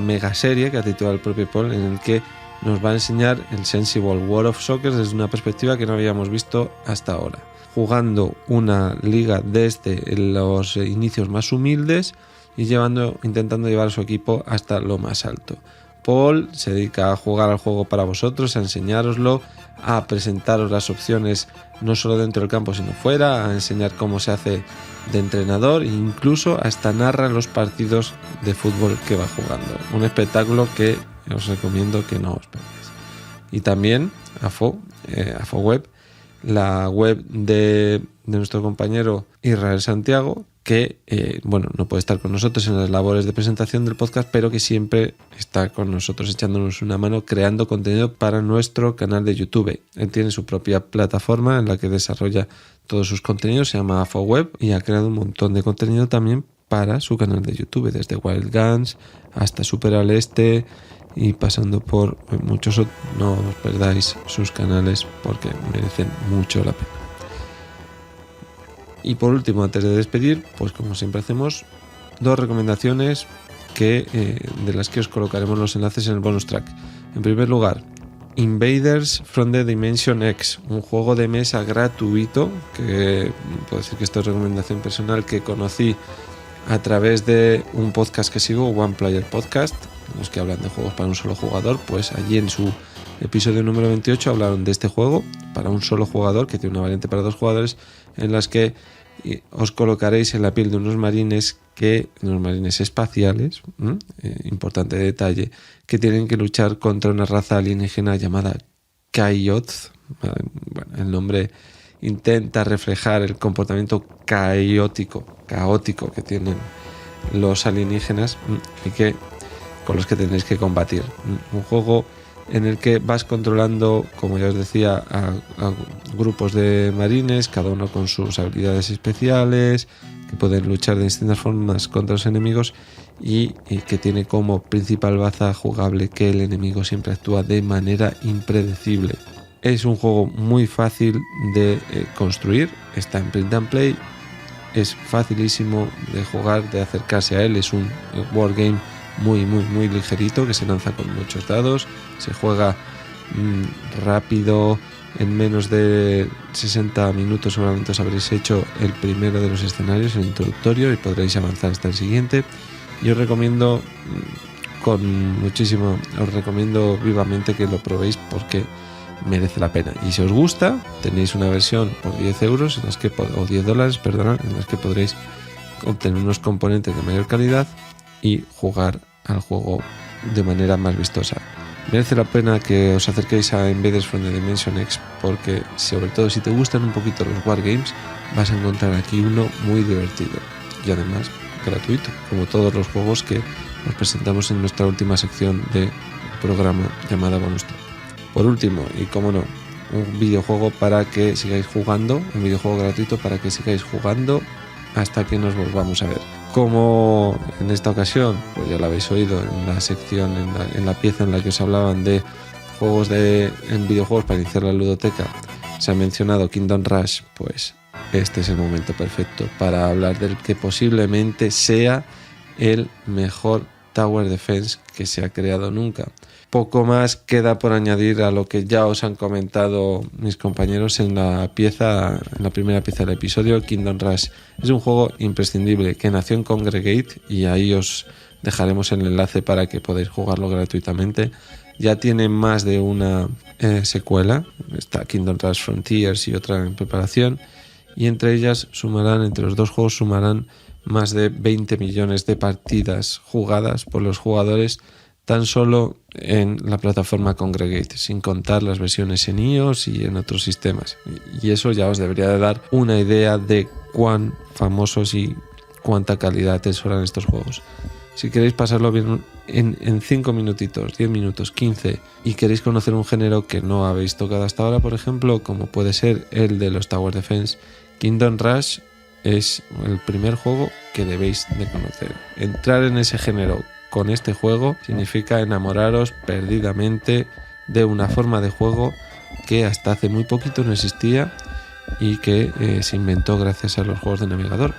mega serie que ha titulado el propio Paul, en el que nos va a enseñar el Sensible World of Soccer desde una perspectiva que no habíamos visto hasta ahora, jugando una liga desde los inicios más humildes y intentando llevar a su equipo hasta lo más alto. Paul se dedica a jugar al juego para vosotros, a enseñároslo, a presentaros las opciones no solo dentro del campo sino fuera, a enseñar cómo se hace de entrenador e incluso hasta narra los partidos de fútbol que va jugando. Un espectáculo que os recomiendo que no os perdáis. Y también AFOWeb, la web de nuestro compañero Israel Santiago, que no puede estar con nosotros en las labores de presentación del podcast, pero que siempre está con nosotros echándonos una mano creando contenido para nuestro canal de YouTube. Él tiene su propia plataforma en la que desarrolla todos sus contenidos, se llama AFOWeb, y ha creado un montón de contenido también para su canal de YouTube, desde Wild Guns hasta Super al Este y pasando por muchos otros. No os perdáis sus canales porque merecen mucho la pena. Y por último, antes de despedir, pues como siempre hacemos, 2 recomendaciones de las que os colocaremos los enlaces en el bonus track. En primer lugar, Invaders from the Dimension X, un juego de mesa gratuito, que puedo decir que esto es recomendación personal, que conocí a través de un podcast que sigo, One Player Podcast, los que hablan de juegos para un solo jugador. Pues allí en su episodio número 28 hablaron de este juego para un solo jugador, que tiene una variante para 2 jugadores, en las que os colocaréis en la piel de unos marines espaciales, importante detalle, que tienen que luchar contra una raza alienígena llamada Kaioth. Bueno, el nombre intenta reflejar el comportamiento caótico que tienen los alienígenas y con los que tenéis que combatir. Un juego en el que vas controlando, como ya os decía, a grupos de marines, cada uno con sus habilidades especiales, que pueden luchar de distintas formas contra los enemigos y que tiene como principal baza jugable que el enemigo siempre actúa de manera impredecible. Es un juego muy fácil de construir, está en print and play, es facilísimo de jugar, de acercarse a él, es un wargame muy ligerito que se lanza con muchos dados, se juega rápido, en menos de 60 minutos seguramente os habréis hecho el primero de los escenarios, el introductorio, y podréis avanzar hasta el siguiente. Yo os recomiendo vivamente que lo probéis porque merece la pena. Y si os gusta, tenéis una versión por 10 euros o 10 dólares, en las que podréis obtener unos componentes de mayor calidad y jugar al juego de manera más vistosa. Merece la pena que os acerquéis a Invaders from the Dimension X, porque sobre todo si te gustan un poquito los wargames, vas a encontrar aquí uno muy divertido y además gratuito, como todos los juegos que os presentamos en nuestra última sección de programa llamada Bonus Track. Por último, y como no, un videojuego para que sigáis jugando, un videojuego gratuito para que sigáis jugando hasta que nos volvamos a ver. Como en esta ocasión, pues ya lo habéis oído en la sección, en la pieza en la que os hablaban de juegos en videojuegos para iniciar la ludoteca, se ha mencionado Kingdom Rush, pues este es el momento perfecto para hablar del que posiblemente sea el mejor Tower Defense que se ha creado nunca. Poco más queda por añadir a lo que ya os han comentado mis compañeros en la primera pieza del episodio. Kingdom Rush es un juego imprescindible que nació en Congregate y ahí os dejaremos el enlace para que podáis jugarlo gratuitamente. Ya tiene más de una secuela, está Kingdom Rush Frontiers y otra en preparación, y entre los dos juegos sumarán más de 20 millones de partidas jugadas por los jugadores tan solo en la plataforma Congregate, sin contar las versiones en iOS y en otros sistemas. Y eso ya os debería de dar una idea de cuán famosos y cuánta calidad atesoran estos juegos. Si queréis pasarlo bien en 5 minutitos, 10 minutos, 15, y queréis conocer un género que no habéis tocado hasta ahora, por ejemplo, como puede ser el de los Tower Defense, Kingdom Rush es el primer juego que debéis de conocer. Entrar en ese género con este juego significa enamoraros perdidamente de una forma de juego que hasta hace muy poquito no existía y que se inventó gracias a los juegos de navegador.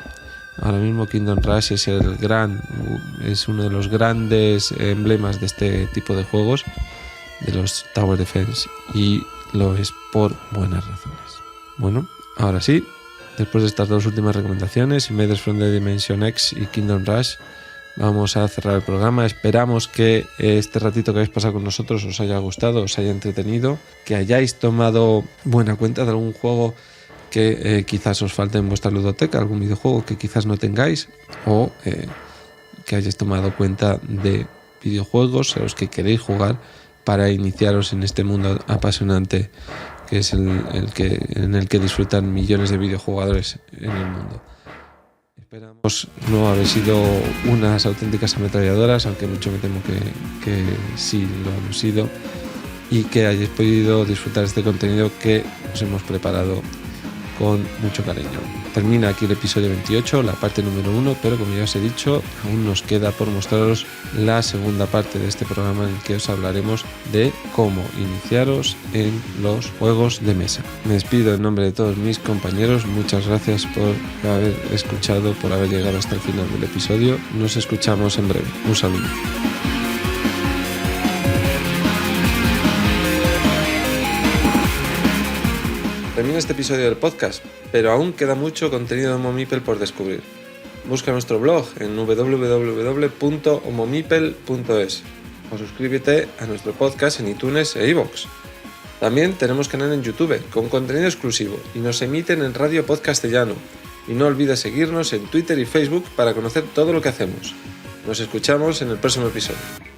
Ahora mismo Kingdom Rush es uno de los grandes emblemas de este tipo de juegos, de los Tower Defense, y lo es por buenas razones. Bueno, ahora sí, después de estas dos últimas recomendaciones, Invaders from the Dimension X y Kingdom Rush, vamos a cerrar el programa. Esperamos que este ratito que habéis pasado con nosotros os haya gustado, os haya entretenido, que hayáis tomado buena cuenta de algún juego que quizás os falte en vuestra ludoteca, algún videojuego que quizás no tengáis, o que hayáis tomado cuenta de videojuegos a los que queréis jugar para iniciaros en este mundo apasionante que es en el que disfrutan millones de videojugadores en el mundo. Esperamos no haber sido unas auténticas ametralladoras, aunque mucho me temo que sí lo hemos sido, y que hayáis podido disfrutar este contenido que os hemos preparado con mucho cariño. Termina aquí el episodio 28, la parte número 1, pero como ya os he dicho, aún nos queda por mostraros la segunda parte de este programa en el que os hablaremos de cómo iniciaros en los juegos de mesa. Me despido en nombre de todos mis compañeros, muchas gracias por haber escuchado, por haber llegado hasta el final del episodio. Nos escuchamos en breve. Un saludo. Termina este episodio del podcast, pero aún queda mucho contenido de Momipel por descubrir. Busca nuestro blog en www.omomipel.es o suscríbete a nuestro podcast en iTunes e iVoox. También tenemos canal en YouTube con contenido exclusivo y nos emiten en Radio Podcastellano. Y no olvides seguirnos en Twitter y Facebook para conocer todo lo que hacemos. Nos escuchamos en el próximo episodio.